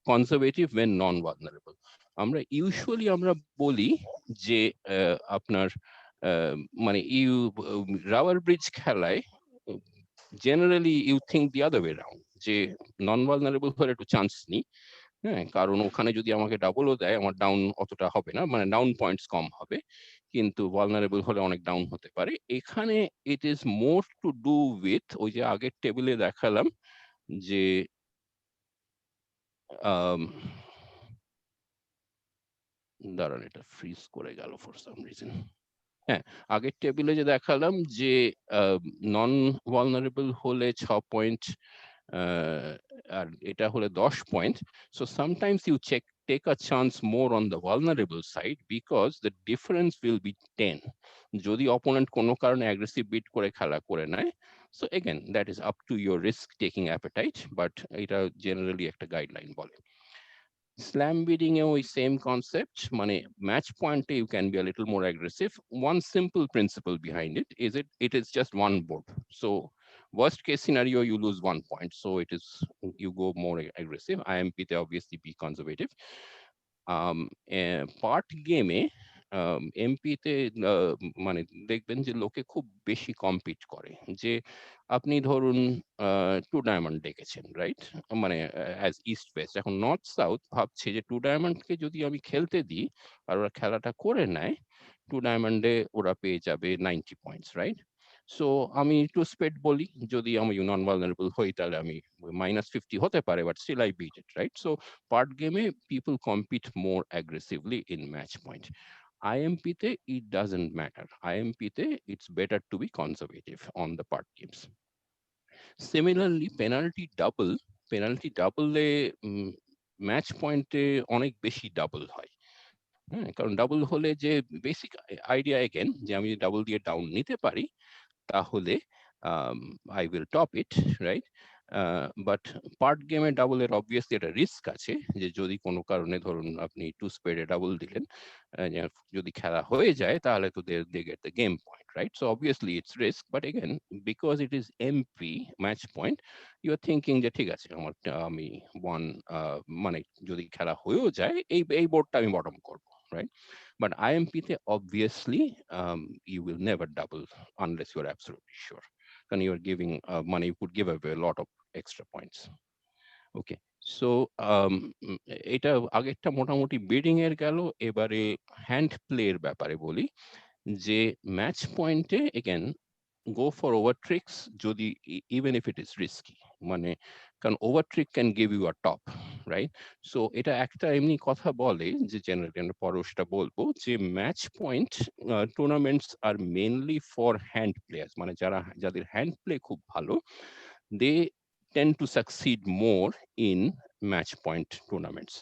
conservative when non vulnerable. আমরা ইউজুয়ালি আমরা বলি যে আপনার মানে রাবার ব্রিজ খেলায় generally you think the other way round, যে নন ভালনারেবল হলে একটু চান্স নিই, হ্যাঁ, কারণ ওখানে যদি আমাকে ডাবলও দেয় আমার ডাউন অতটা হবে না, মানে ডাউন পয়েন্টস কম হবে, কিন্তু ভালনারেবল হলে অনেক ডাউন হতে পারে। এখানে ইট is more to do with ওই যে আগের টেবিলে দেখালাম যে দাঁড়ান এটা ফ্রিজ করে গেল ফর সাম রিজন। হ্যাঁ, আগের টেবিলে যে দেখালাম যে নন ভালনারেবল হলে 6 পয়েন্ট আর এটা হলে 10 point. So sometimes you check take a chance more on the vulnerable side because the difference will be 10 যদি opponent কোনো কারণে aggressive bid করে খেলা করে নেয়। So again, that is up to your risk taking appetite, but এটা generally একটা guideline বলে। Slam bidding এও ওই same concept, মানে match point you can be a little more aggressive. One simple principle behind it is it is just one board. So worst case scenario, you lose 1 point. So it is, you go more aggressive. IMP te obviously be conservative. Part গেমে এমপিতে মানে দেখবেন যে লোকে খুব বেশি compete করে, যে আপনি ধরুন 2 ডায়মন্ড ডেকেছেন, রাইট? মানে অ্যাজ ইস্ট ওয়েস্ট, এখন নর্থ সাউথ ভাবছে যে 2 ডায়মন্ডকে যদি আমি খেলতে দিই আর ওরা খেলাটা করে নেয়, 2 ডায়মন্ডে ওরা পেয়ে যাবে 90 পয়েন্টস, রাইট? সো আমি টু স্পেড বলি, যদি আমি নন ভালনারেবল হই তাহলে আমি -50 হতে পারে, but still I beat it, right? So part game, people compete more aggressively in match point. IMP te, it doesn't matter. IMP te, it's better to be conservative on the part games. Similarly, penalty double A match point এ অনেক বেশি double হয়। হ্যাঁ, কারণ double হলে যে basic idea again, যে আমি double দিয়ে ডাউন নিতে পারি তাহলে I will top it, right? But part গেমে ডাবলের অবভিয়াসলি একটা রিস্ক আছে, যে যদি কোনো কারণে ধরুন আপনি 2 স্পেডে ডাবল দিলেন, যদি খেলা হয়ে যায় তাহলে তো they get the game point, right? So obviously it's risk, but again because it is MP match point, you are thinking যে ঠিক আছে আমার আমি মানে যদি খেলা হয়েও যায় এই বোর্ডটা আমি বটম করবো, right? But IMP te obviously you will never double unless you're absolutely sure. And you're giving money, you could give away a lot of extra points. Okay, so এটা আগেরটা মোটামুটি বিডিং এর গেল, এবারে হ্যান্ড প্লে এর ব্যাপারে বলি, যে ম্যাচ পয়েন্টে again go for over tricks যদি even if it is risky, মানে কারণ over trick can give you a top, right? So এটা একটা এমনি কথা বলে যে জেনারেলি আমরা পরে সেটা বলবো, যে match point tournaments are mainly for hand players, মানে যাদের হ্যান্ড প্লে খুব ভালো, they tend to succeed more in match point tournaments.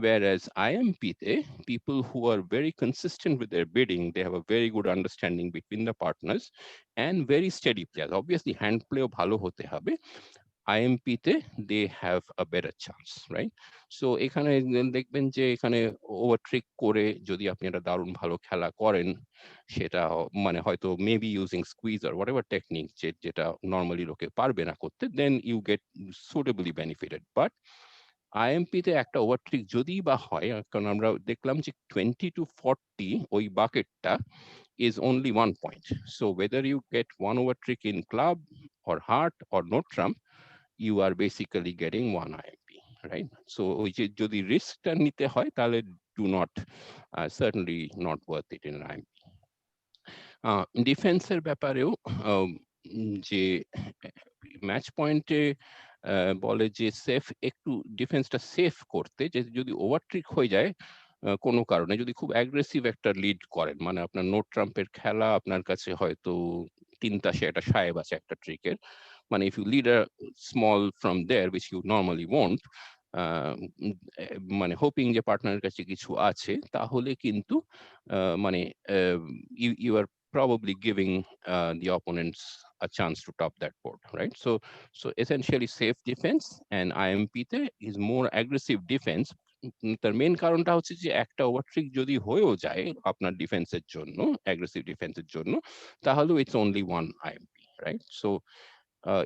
Whereas IMP, people who are very consistent with their bidding, they have a very good understanding between the partners and very steady players. Obviously, hand play bhalo hote hobe. IMP te they have a better chance, right? So এখানে দেখবেন যে এখানে over trick করে যদি আপনি একটা দারুণ ভালো খেলা করেন, সেটা মানে হয়তো মেবি ইউজিং স্কুইজ আর হোয়াটএভার টেকনিক যেটা নর্মালি লোকে পারবে না করতে, then you get suitably benefited. But IMP তে একটা ওভার ট্রিক যদি বা হয়, কারণ আমরা দেখলাম যে 20 to 40 ওই বাকেটটা is only 1 point. So whether you get one over trick in club or heart or no trump, you are basically getting 1 IMP, right? So ওই যে যদি রিস্কটা নিতে হয় তাহলে do not, certainly not worth it in an IMP. ডিফেন্সের ব্যাপারেও যে match পয়েন্টে বলে যে সেফ, একটু ডিফেন্সটা সেফ করতে, যে যদি ওভার ট্রিক হয়ে যায় কোনো কারণে, যদি খুব অ্যাগ্রেসিভ একটা লিড করেন, মানে আপনার নো ট্রাম্পের খেলা, আপনার কাছে হয়তো 3 তাসে একটা সাহেব আছে একটা ট্রিকের, মানে if you lead a small from there which you normally won't, মানে হোপিং যে পার্টনারের কাছে কিছু আছে, তাহলে কিন্তু মানে you are probably giving the opponents a chance to top that board, right? So essentially safe defense, and IMP te is more aggressive defense. তার মেইন কারণটা হচ্ছে যে একটা ওভারট্রিক যদি হয়েও যায় আপনার ডিফেন্সের জন্য, অ্যাগ্রেসিভ ডিফেন্সের জন্য, তাহলে it's only 1 IMP, right? So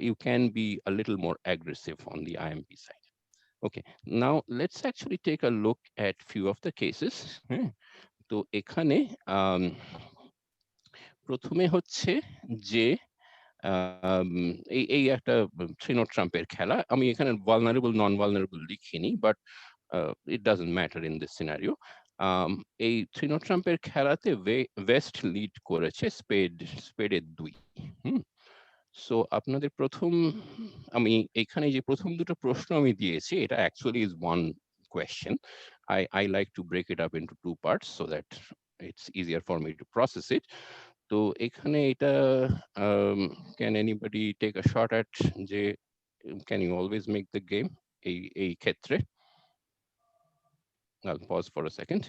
you can be a little more aggressive on the IMP side. Okay, now let's actually take a look at few of the cases. তো এখানে প্রথমে হচ্ছে যে এই একটা 3 নোট ট্রাম্পের খেলা, আমি এখানে ভালনারেবল নন ভালনারেবল লিখিনি, but it doesn't matter in this scenario. এই 3 নোট ট্রাম্পের খেলাতে ওয়েস্ট লিড করেছে স্পেডের 2। সো আপনাদের প্রথম, আমি এখানে যে প্রথম দুটো প্রশ্ন আমি দিয়েছি, এটা actually is one question. I like to break it up into 2 parts so that it's easier for me to process it. তো এখানে এটা can anybody take a shot at যে can you always make the game এই ক্ষেত্রে? I'll pause for a second.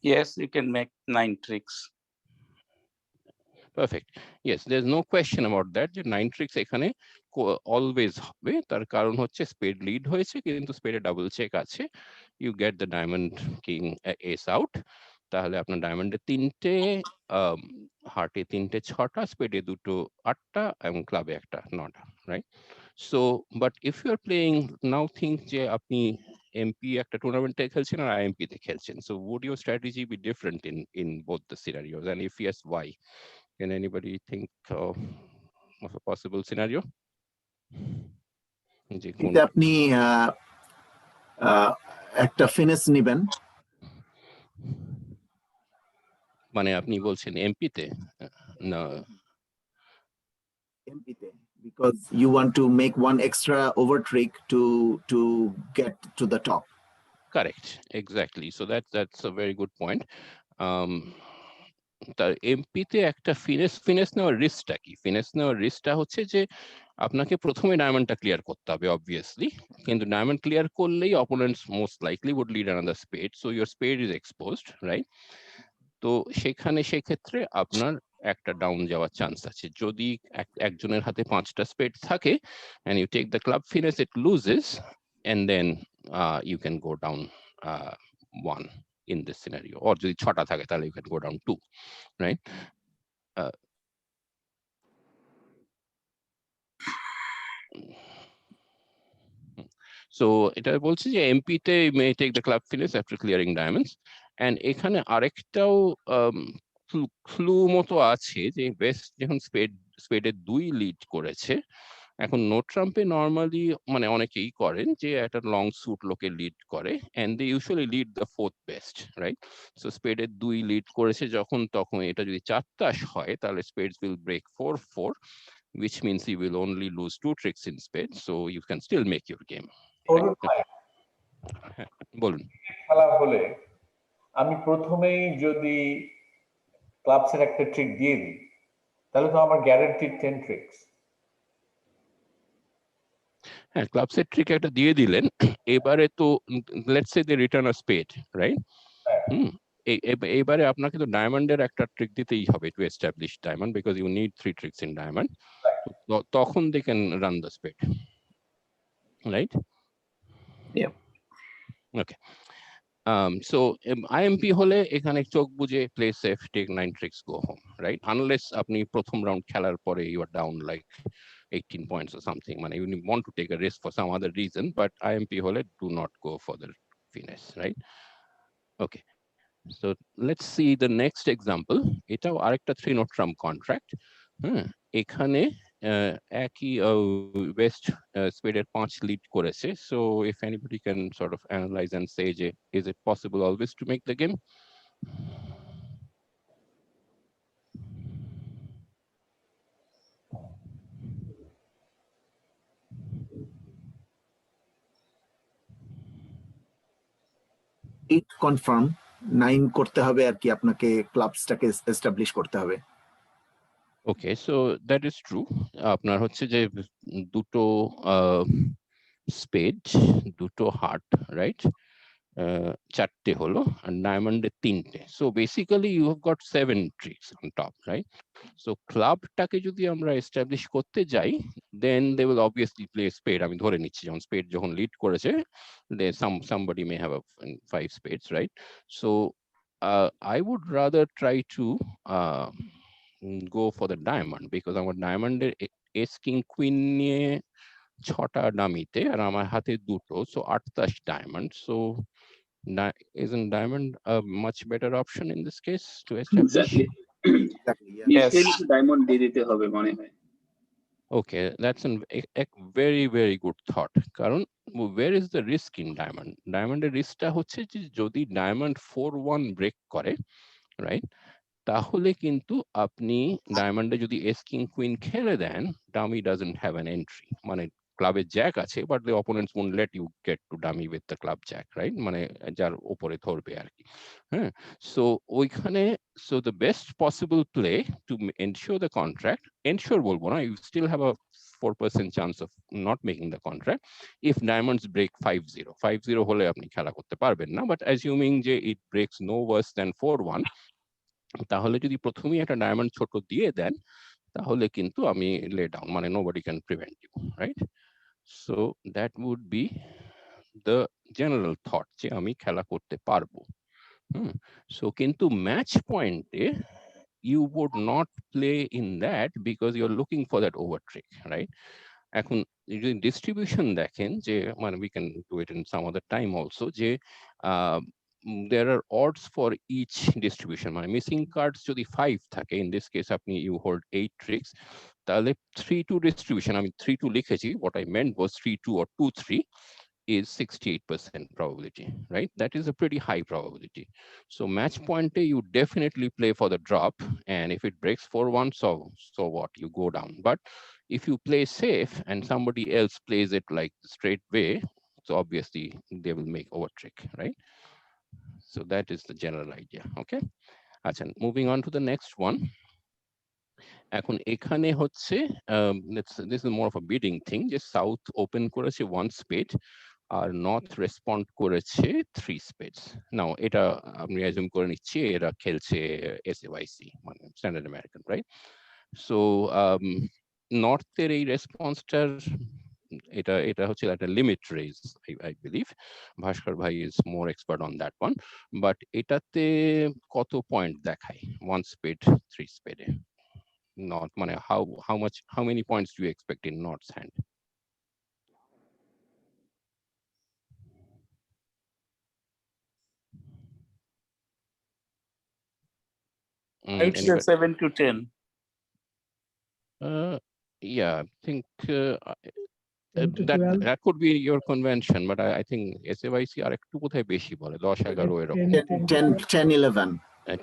Yes, you can make 9 tricks. Perfect. Yes, there's no question about that. যে 9 tricks এখানে always হবে, তার কারণ হচ্ছে স্পেড lead হয়েছে কিন্তু স্পেডে ডাবল চেক আছে, you get the diamond king ace out, তাহলে আপনার ডায়মন্ডে 3টে, হার্টে 3টে 6টা, স্পেডে 2টো 8টা এবং ক্লাবে 1টা 9টা, right? So but if you are playing, now think যে আপনি এমপি একটা টুর্নামেন্টে খেলছেন আর আইএমপি তে খেলছেন, so would your strategy be different in both the scenarios, and if yes, why? Can anybody think of a possible scenario? যে কোন এতে আপনি একটা ফিনিশ নেবেন, মানে আপনি বলছেন এমপি তে? না, এমপিতে, because you want to make one extra over trick to get to the top. correct, exactly. So that's a very good point. তার এমপি তে একটা ফিনেস নেওয়ার রিস্কটা কি? ফিনেস নেওয়ার রিস্কটা হচ্ছে যে আপনাকে প্রথমে ডায়মন্ডটা ক্লিয়ার করতে হবে অবভিয়াসলি, কিন্তু ডায়মন্ড ক্লিয়ার করলেই opponents most likely would lead another spade, so your spade is exposed, right? তো সেক্ষেত্রে আপনার একটা ডাউন যাওয়ার চান্স আছে। যদি একজনের হাতে 5টা স্পেড থাকে and you take the club finesse, it loses, and then you can go down 1 in this scenario, or যদি 6টা থাকে তাহলে you can go down 2, right? So এটা বলছি যে এমপি তে may take the club finesse after clearing diamonds, and এখানে আরেকটাও ক্লু মতো আছে যে বেস্ট যখন স্পেডে 2 লিড করেছে, এখন নো ট্রাম্পে নর্মালি মানে অনেকেই করেন যে একটা লং স্যুট লোকে লিড করে, and they usually lead the 4th best, right? So স্পেডে 2 lead করেছে যখন, তখন এটা যদি 4 তাস হয় তাহলে spades will break 4-4, which means you will only lose 2 tricks in spade, so you can still make your game. বলুন। খেলা হলে আমি প্রথমেই যদি ক্লাবসের একটা ট্রিক দিয়ে দিই তাহলে তো আমার গ্যারান্টিড 10 ট্রিক্স। হ্যাঁ, ক্লাবসের ট্রিক একটা দিয়ে দিলেন, এবারে তো let's say they return a spade, right? এবারে আপনাকে তো ডায়মন্ডের একটা ট্রিক দিতেই হবে to establish diamond, because you need 3 tricks in diamond, তখন they can run the spade, right? Okay, so IMP হলে এখানে চোখ বুঝে play safe, take 9 tricks, go home, right? Unless আপনি প্রথম রাউন্ড খেলার পরে you are down like 18 points or something, মানে you want to take a risk for some other reason, but IMP হলে do not go for the finesse, right? Okay, so let's see the next example. এটাও আরেকটা 3-note trump contract. এখানে একই West স্পেডের 5 lead করেছে, so if anybody can sort of analyze and say যে is it possible always to make the game? It confirm 9 করতে হবে আর কি, আপনাকে ক্লাবসটাকে এস্টাবলিশ করতে হবে। ওকে, সো দ্যাট ইজ ট্রু। আপনার হচ্ছে যে 2টো স্পেড, 2টো হার্ট, রাইট? 4টে হলো, আর ডায়মন্ডে 3টে, so basically you have got 7 tricks on top, right? So ক্লাবটাকে যদি আমরা এস্টাবলিশ করতে যাই, then they will obviously play spade. আমি ধরে নিচ্ছি যখন স্পেড যখন লিড করেছে, দে somebody may have a 5 spades, right? So I would rather try to go for the diamond, because আমার ডায়মন্ডের এস কিং কুইন নিয়ে 6টা ডামিতে আর আমার হাতে 2টো, so 8 তাস diamond, so isn't diamond a much better option in this case to establish? Yes. Diamond দিয়ে দিতে হবে মনে হয়। Okay, that's a very very good thought, কারণ where is the risk in diamond? ডায়মন্ডের রিস্কটা হচ্ছে যে যদি ডায়মন্ড 4-1 ব্রেক করে, রাইট, তাহলে কিন্তু আপনি ডায়মন্ডে যদি এস কিং কুইন খেলে দেন, dummy doesn't have an entry, মানে ক্লাবের জ্যাক আছে, but the opponents won't let you get to dummy with the club jack, right? মানে যার উপরে ধরবে আর কি। হ্যাঁ, সো ওইখানে so the best possible play to ensure the contract, ensure বলবো না, you still have a 4% chance of not making the contract if diamonds break 5-0. 5-0 হলে আপনি খেলা করতে পারবেন না, but assuming যে it breaks no worse than 4-1, তাহলে যদি প্রথমেই একটা ডায়মন্ড ছোট দিয়ে দেন তাহলে কিন্তু আমি লে ডাউন, মানে nobody can prevent you, right? So that would be the general thought যে আমি খেলা করতে পারবো। So কিন্তু ম্যাচ পয়েন্টে you would not play in that because you're looking for that overtrick, right? এখন যদি ডিস্ট্রিবিউশন দেখেন যে মানে we can do it in some other time also যে there are odds for each distribution, মানে missing cards যদি 5 থাকে, in this case আপনি you hold 8 tricks, তাহলে 3-2 distribution, আমি 3-2 লিখেছি, what I meant was 3-2 or 2-3 is 68% probability, right? That is a pretty high probability. So match point you definitely play for the drop, and if it breaks 4-1, so what, you go down. But if you play safe and somebody else plays it like the straight way, so obviously they will make overtrick, right? So that is the general idea, okay? Acha, moving on to the next one. এখন এখানে হচ্ছে this is more of a bidding thing, যে south open করেছে 1 spade আর north respond করেছে 3 spades. নাও এটা আমি assume করে নিচ্ছি এরা খেলছে SAYC, মানে স্ট্যান্ডার্ড আমেরিকান, রাইট? সো নর্থের এই রেসপন্সটার এটা হচ্ছে একটা লিমিট রেজ, আই বিলিভ ভাস্কর ভাই is more expert on that one, but এটাতে কত পয়েন্ট দেখায় 1 spade 3 spade এ? Not মানে how many points do you expect in North's hand? I would say 7 to 10. Yeah, I think 10 to 12. that could be your convention, but I think SAYC আর একটু কোথায় বেশি বলে 10-11 এরকম, 10-11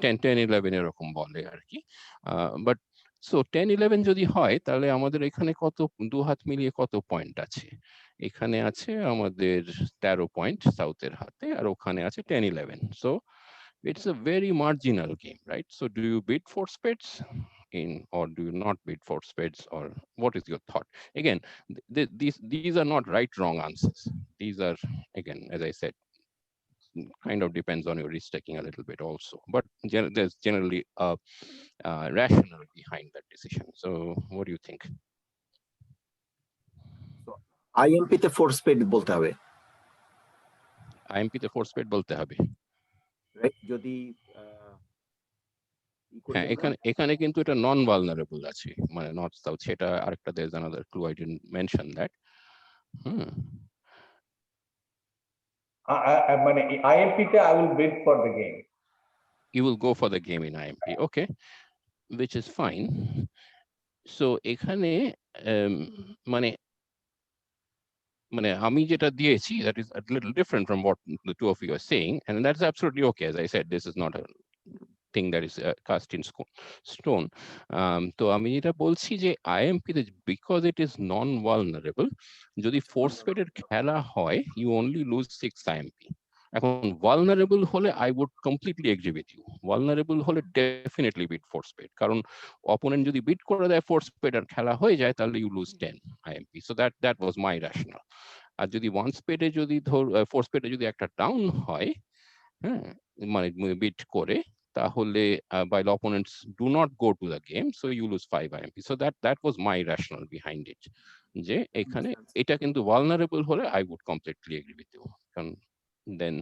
10-11 এরকম বলে আর কি। বাট সো 10-11 যদি হয় তাহলে আমাদের এখানে কত, দু হাত মিলিয়ে কত পয়েন্ট আছে? এখানে আছে আমাদের 13 পয়েন্ট সাউথের হাতে, আর ওখানে আছে 10-11, so it's a very marginal game, right? So do you bid for spades in, or do you not bid for spades, or what is your thought? Again, these are not right wrong answers. These are, again, as I said, kind of depends on your risk taking a little bit also, but there's generally a rationale behind that decision. So what do you think? IMP তে 4 spade বলতে হবে, IMP তে 4 spade বলতে হবে, right? যদি হ্যাঁ, এখানে কিন্তু এটা নন ভালনারেবল আছে, মানে নর্থ সাউথ, সেটা আরেকটা there's another clue, I didn't mention that. মানে IMP তে I will bid for the game. You will go for the game in IMP, okay, which is fine. So এখানে মানে আমি যেটা দিয়েছি, that is a little different from what the two of you are saying, and that's absolutely okay. As I said, this is not a thing that is cast in stone. তো আমি যেটা বলছি যে IMP তে because it is non-vulnerable, যদি 4 spade এর খেলা হয় you only lose 6 IMP. এখন vulnerable হলে I would completely agree with you. Vulnerable হলে definitely bid 4 spade, কারণ opponent যদি bid করে দেয় 4 spade আর খেলা হয়ে যায় তাহলে you lose 10 IMP. So that was my rationale. আর যদি 1 spade এ যদি 4 spade এ যদি একটা ডাউন হয়, হ্যাঁ, মানে bid করে, তাহলে while opponents do not go to the game, so you lose 5 IMP. So that was my rationale behind it, যে এখানে এটা কিন্তু vulnerable হলে I would completely agree with you, কারণ then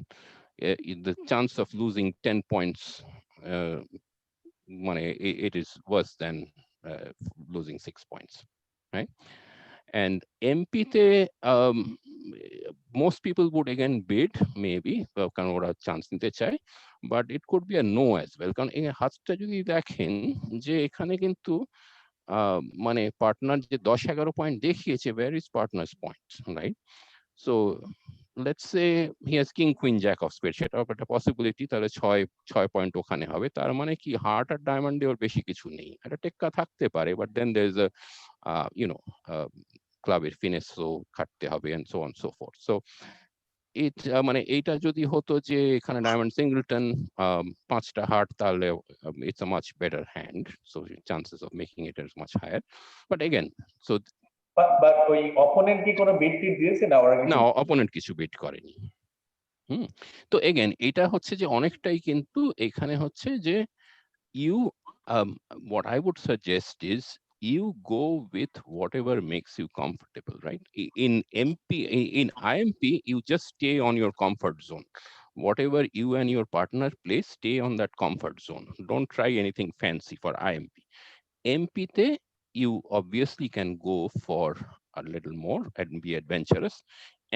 the chance of losing 10 points মানে it is worse than losing 6 points, right? And MP te most people would again bid maybe, কারণ ওরা chance নিতে চায়, but it could be a no as well, কারণ এই হাতটা যদি দেখেন যে এখানে কিন্তু মানে পার্টনার যে 10-11 পয়েন্ট দেখিয়েছে, where is partner's point, right? So let's say he has king queen jack of spades, সেটাও একটা পসিবিলিটি, তাহলে 6 পয়েন্ট ওখানে হবে, তার মানে কি হার্ট আর ডায়মন্ডে ওর বেশি কিছু নেই, একটা টেক্কা থাকতে পারে, but then there is a ক্লাবের ফিনেসও খাটতে হবে and so on and so forth. So it মানে এইটা যদি হতো যে এখানে ডায়মন্ড সিঙ্গলটন 5টা হার্ট, তাহলে it's a much better hand, so chances of making it is much higher. But again, so but ওই অপোনেন্ট কি কোনো বিট টিট দিয়েছে না ওরা না, অপোনেন্ট কিছু বিট করেনি। তো এগেন এটা হচ্ছে যে অনেকটাই কিন্তু এখানে হচ্ছে যে you what I would suggest is you go with whatever makes you comfortable, right? In IMP you just stay on your comfort zone. Whatever you and your partner play, stay on that comfort zone. Don't try anything fancy for IMP. MP te you obviously can go for a little more and be adventurous.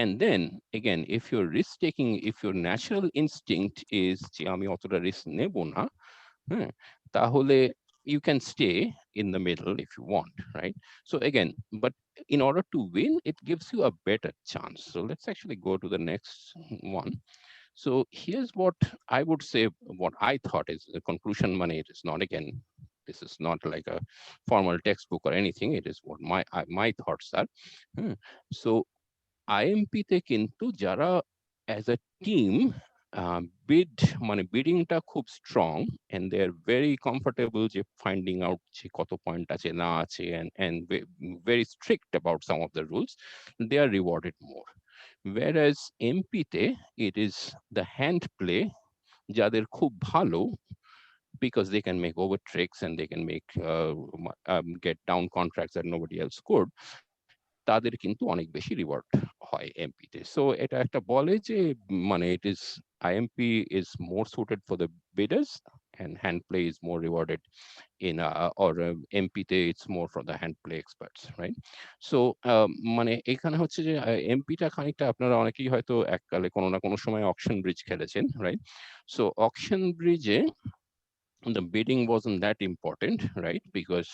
And then again, if you're risk taking, if your natural instinct is যে আমি অতটা risk নেব না, তাহলে you can stay in the middle if you want, right? So again, but in order to win, it gives you a better chance. So let's actually go to the next one. So here's what I would say, what I thought is the conclusion money. It is not, again, this is not like a formal textbook or anything. It is what my thoughts are. So IMP te kintu jara as a team biddingটা খুব strong and they're very comfortable যে finding out যে কত point আছে না আছে and very strict about some of the rules, they are rewarded more. Whereas MP তে it is the hand play যাদের খুব ভালো, because they can make over tricks and they can make get down contracts that nobody else could, তাদের কিন্তু অনেক বেশি reward হয় এমপিতে। So এটা একটা বলে যে মানে it is IMP is more suited for the bidders and hand play is more rewarded in or MP te it's more for the hand play experts, right? So মানে এখানে হচ্ছে যে এমপিটা খানিকটা আপনারা অনেকেই হয়তো এককালে কোনো না কোনো সময় অকশন ব্রিজ খেলেছেন, right? So অকশন ব্রিজে the bidding wasn't that important, right? Because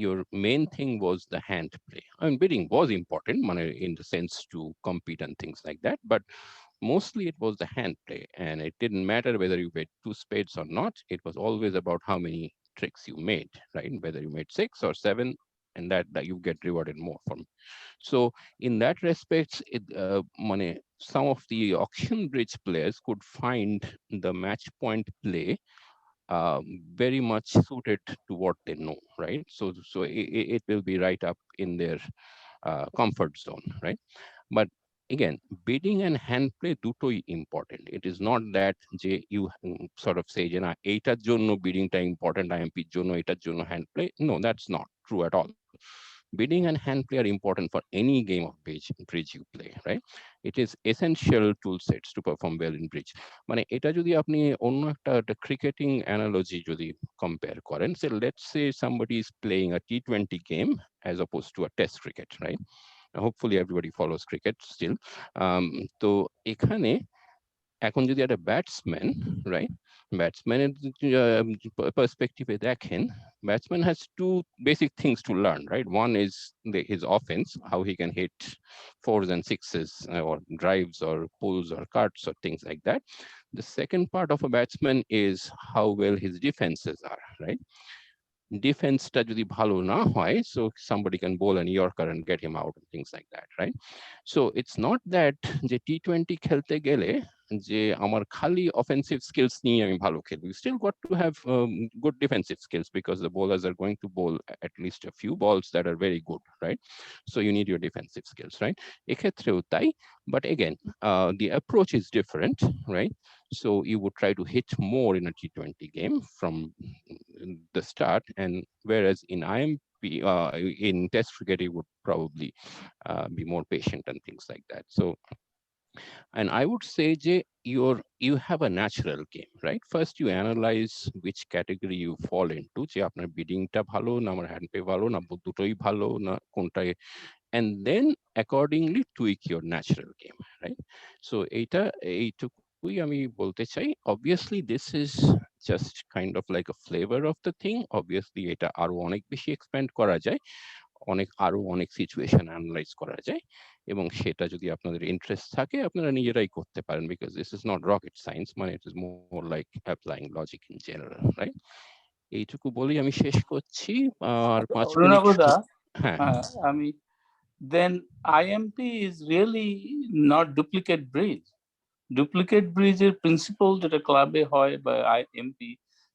your main thing was the hand play. I mean, bidding was important in the sense to compete and things like that, but mostly it was the hand play, and it didn't matter whether you made 2 spades or not. It was always about how many tricks you made, right? Whether you made 6 or 7, and that you get rewarded more from. So in that respect, some of the auction bridge players could find the match point play very much suited to what they know, right? So it will be right up in their comfort zone, right? But again, bidding and hand play dutoi important. It is not that you sort of say, eightaর জন্য bidding টা important, IMP জন্য eighটার জন্য hand play. No, that's not true at all. Bidding and hand play are important for any game of bridge you play, right? It is essential tool sets to perform well in bridge. মানে এটা যদি আপনি অন্য একটা cricketing analogy যদি compare করেন, সে let's say somebody is playing a T20 game as opposed to a test cricket, right? Hopefully everybody follows cricket still. তো এখানে এখন যদি একটা ব্যাটসম্যান, রাইট, ব্যাটসম্যানের পার্সপেক্টিভে দেখেন, batsman has 2 basic things to learn, right? One is his offense, how he can hit 4s and 6s or drives or pulls or cuts or things like that. The second part of a batsman is how well his defenses are, right? Defense টা যদি ভালো না হয়, so somebody can bowl an Yorker and get him out and things like that, right? So it's not that যে T20 খেলতে গেলে যে আমার খালি offensive skills নিয়ে আমি ভালো খেলবো. You still got to have good defensive skills because the bowlers are going to bowl at least a few balls that are very good, right? So you need your defensive skills, right? এক্ষেত্রেও তাই, but again, the approach is different, right? So you would try to hit more in a T20 game from the start, and whereas in IMP, in test cricket, you would probably be more patient and things like that. So, and I would say, Jay, you have a natural game, right? First, you analyze which category you fall into. যে আপনার bidding টা ভালো না আমার hand play ভালো না দুটোই ভালো না কোনটায়, and then accordingly tweak your natural game, right? So এইটুকুই আমি বলতে চাই. Obviously, this is just kind of like a flavor of the thing. Obviously, এটা আরো অনেক বেশি expand করা যায়, আরো অনেক সিচুয়েশন অ্যানালাইজ করা যায়, এবং সেটা যদি আপনাদের ইন্টারেস্ট থাকে আপনারা নিজেরাই করতে পারেন, because this is not rocket science, মানে it is more like applying logic in general, right? এইটুকু বলেই আমি শেষ করছি। আর 5 মিনিট। অরুণাবদা, হ্যাঁ, আমি then IMP is really not duplicate bridge. Duplicate bridge is principle that a club hoy by IMP.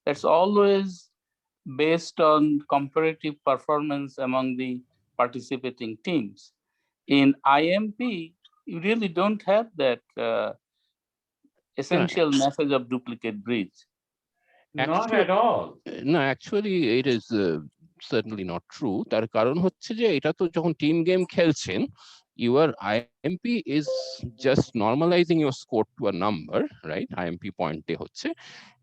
That's always based on comparative performance among the participating teams. In IMP, you really don't have that essential message of duplicate bridge. Not at all. No, actually it is certainly not true. তার কারণ হচ্ছে যে এটা তো যখন team game খেলছেন, your IMP is just normalizing your score to a number, right? IMP point এ হচ্ছে,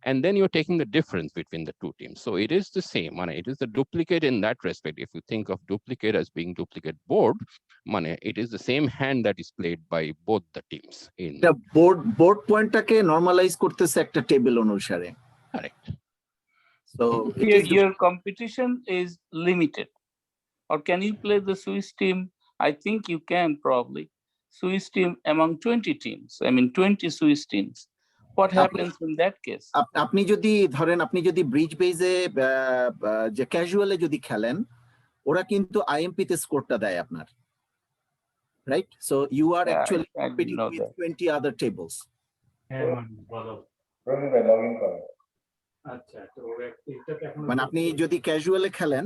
and then you're taking the difference between the two teams. So it is the same. মানে it is the duplicate in that respect. If you think of duplicate as being duplicate board, মানে it is the same hand that is played by both the teams. In board পয়েন্টটাকে normalize করতেছে একটা table অনুসারে। correct. So Your competition is limited. Or can you play the Swiss team? I think you can probably. Swiss team among 20 teams. I mean 20 Swiss teams. What happens in that case? আপনি যদি ধরেন আপনি যদি bridge বেজে যে ক্যাজুয়ালে যদি খেলেন, ওরা কিন্তু আইএমপি তে স্কোরটা দেয় আপনার, right? So you are actually I didn't competing know with that. 20 other tables. Rabi ভাই লগ ইন করেন। আচ্ছা, তো এটাতে এখন মানে আপনি যদি ক্যাজুয়ালে খেলেন,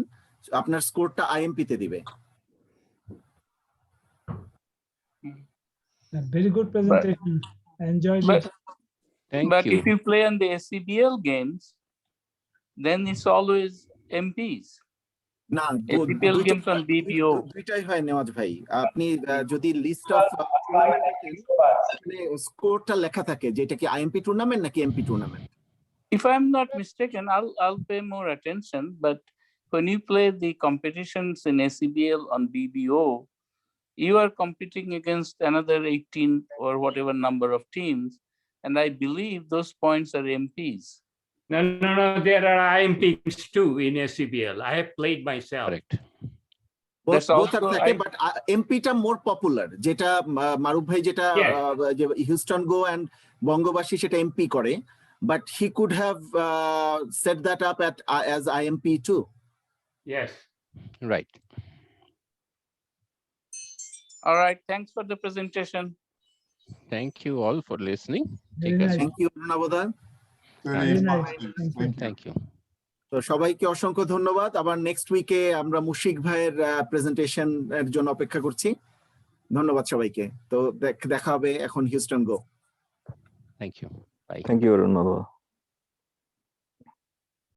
আপনার স্কোরটা আইএমপি তে দিবে। Very good presentation. I enjoyed it. Thank But you. if you play on the SCBL games, then it's always MPs. না, SCBL games on BBO. দুইটাই হয় নেওয়াজ ভাই। আপনি যদি লিস্ট অফ স্কোরটা লেখা থাকে যে এটা কি আইএমপি টুর্নামেন্ট নাকি MP tournament. If I'm not mistaken, I'll pay more attention. But when you play the competitions in SCBL on BBO, you are competing against another 18 or whatever number of teams, and I believe those points are MPs. No, there are IMPs too in SCBL. I have played myself. Correct. That's both also থাকে, but এমপিটা more popular, যেটা মারুফ ভাই যেটা Houston go and বঙ্গবাসী সেটা MP করে, but he could have set that up as IMP too. Yes. Right. All right, thanks for the presentation. Thank you all for listening. Very Take care. nice. Thank you অরুণাবদা। Very nice. Thank you. Thank you. তো সবাইকে অসংখ্য ধন্যবাদ। আবার next উইকে আমরা মুশিক ভাইয়ের presentation এর জন্য অপেক্ষা করছি। ধন্যবাদ সবাইকে। তো দেখা হবে এখন Houston go. Thank you. Bye. Thank you, Arun Madhwa.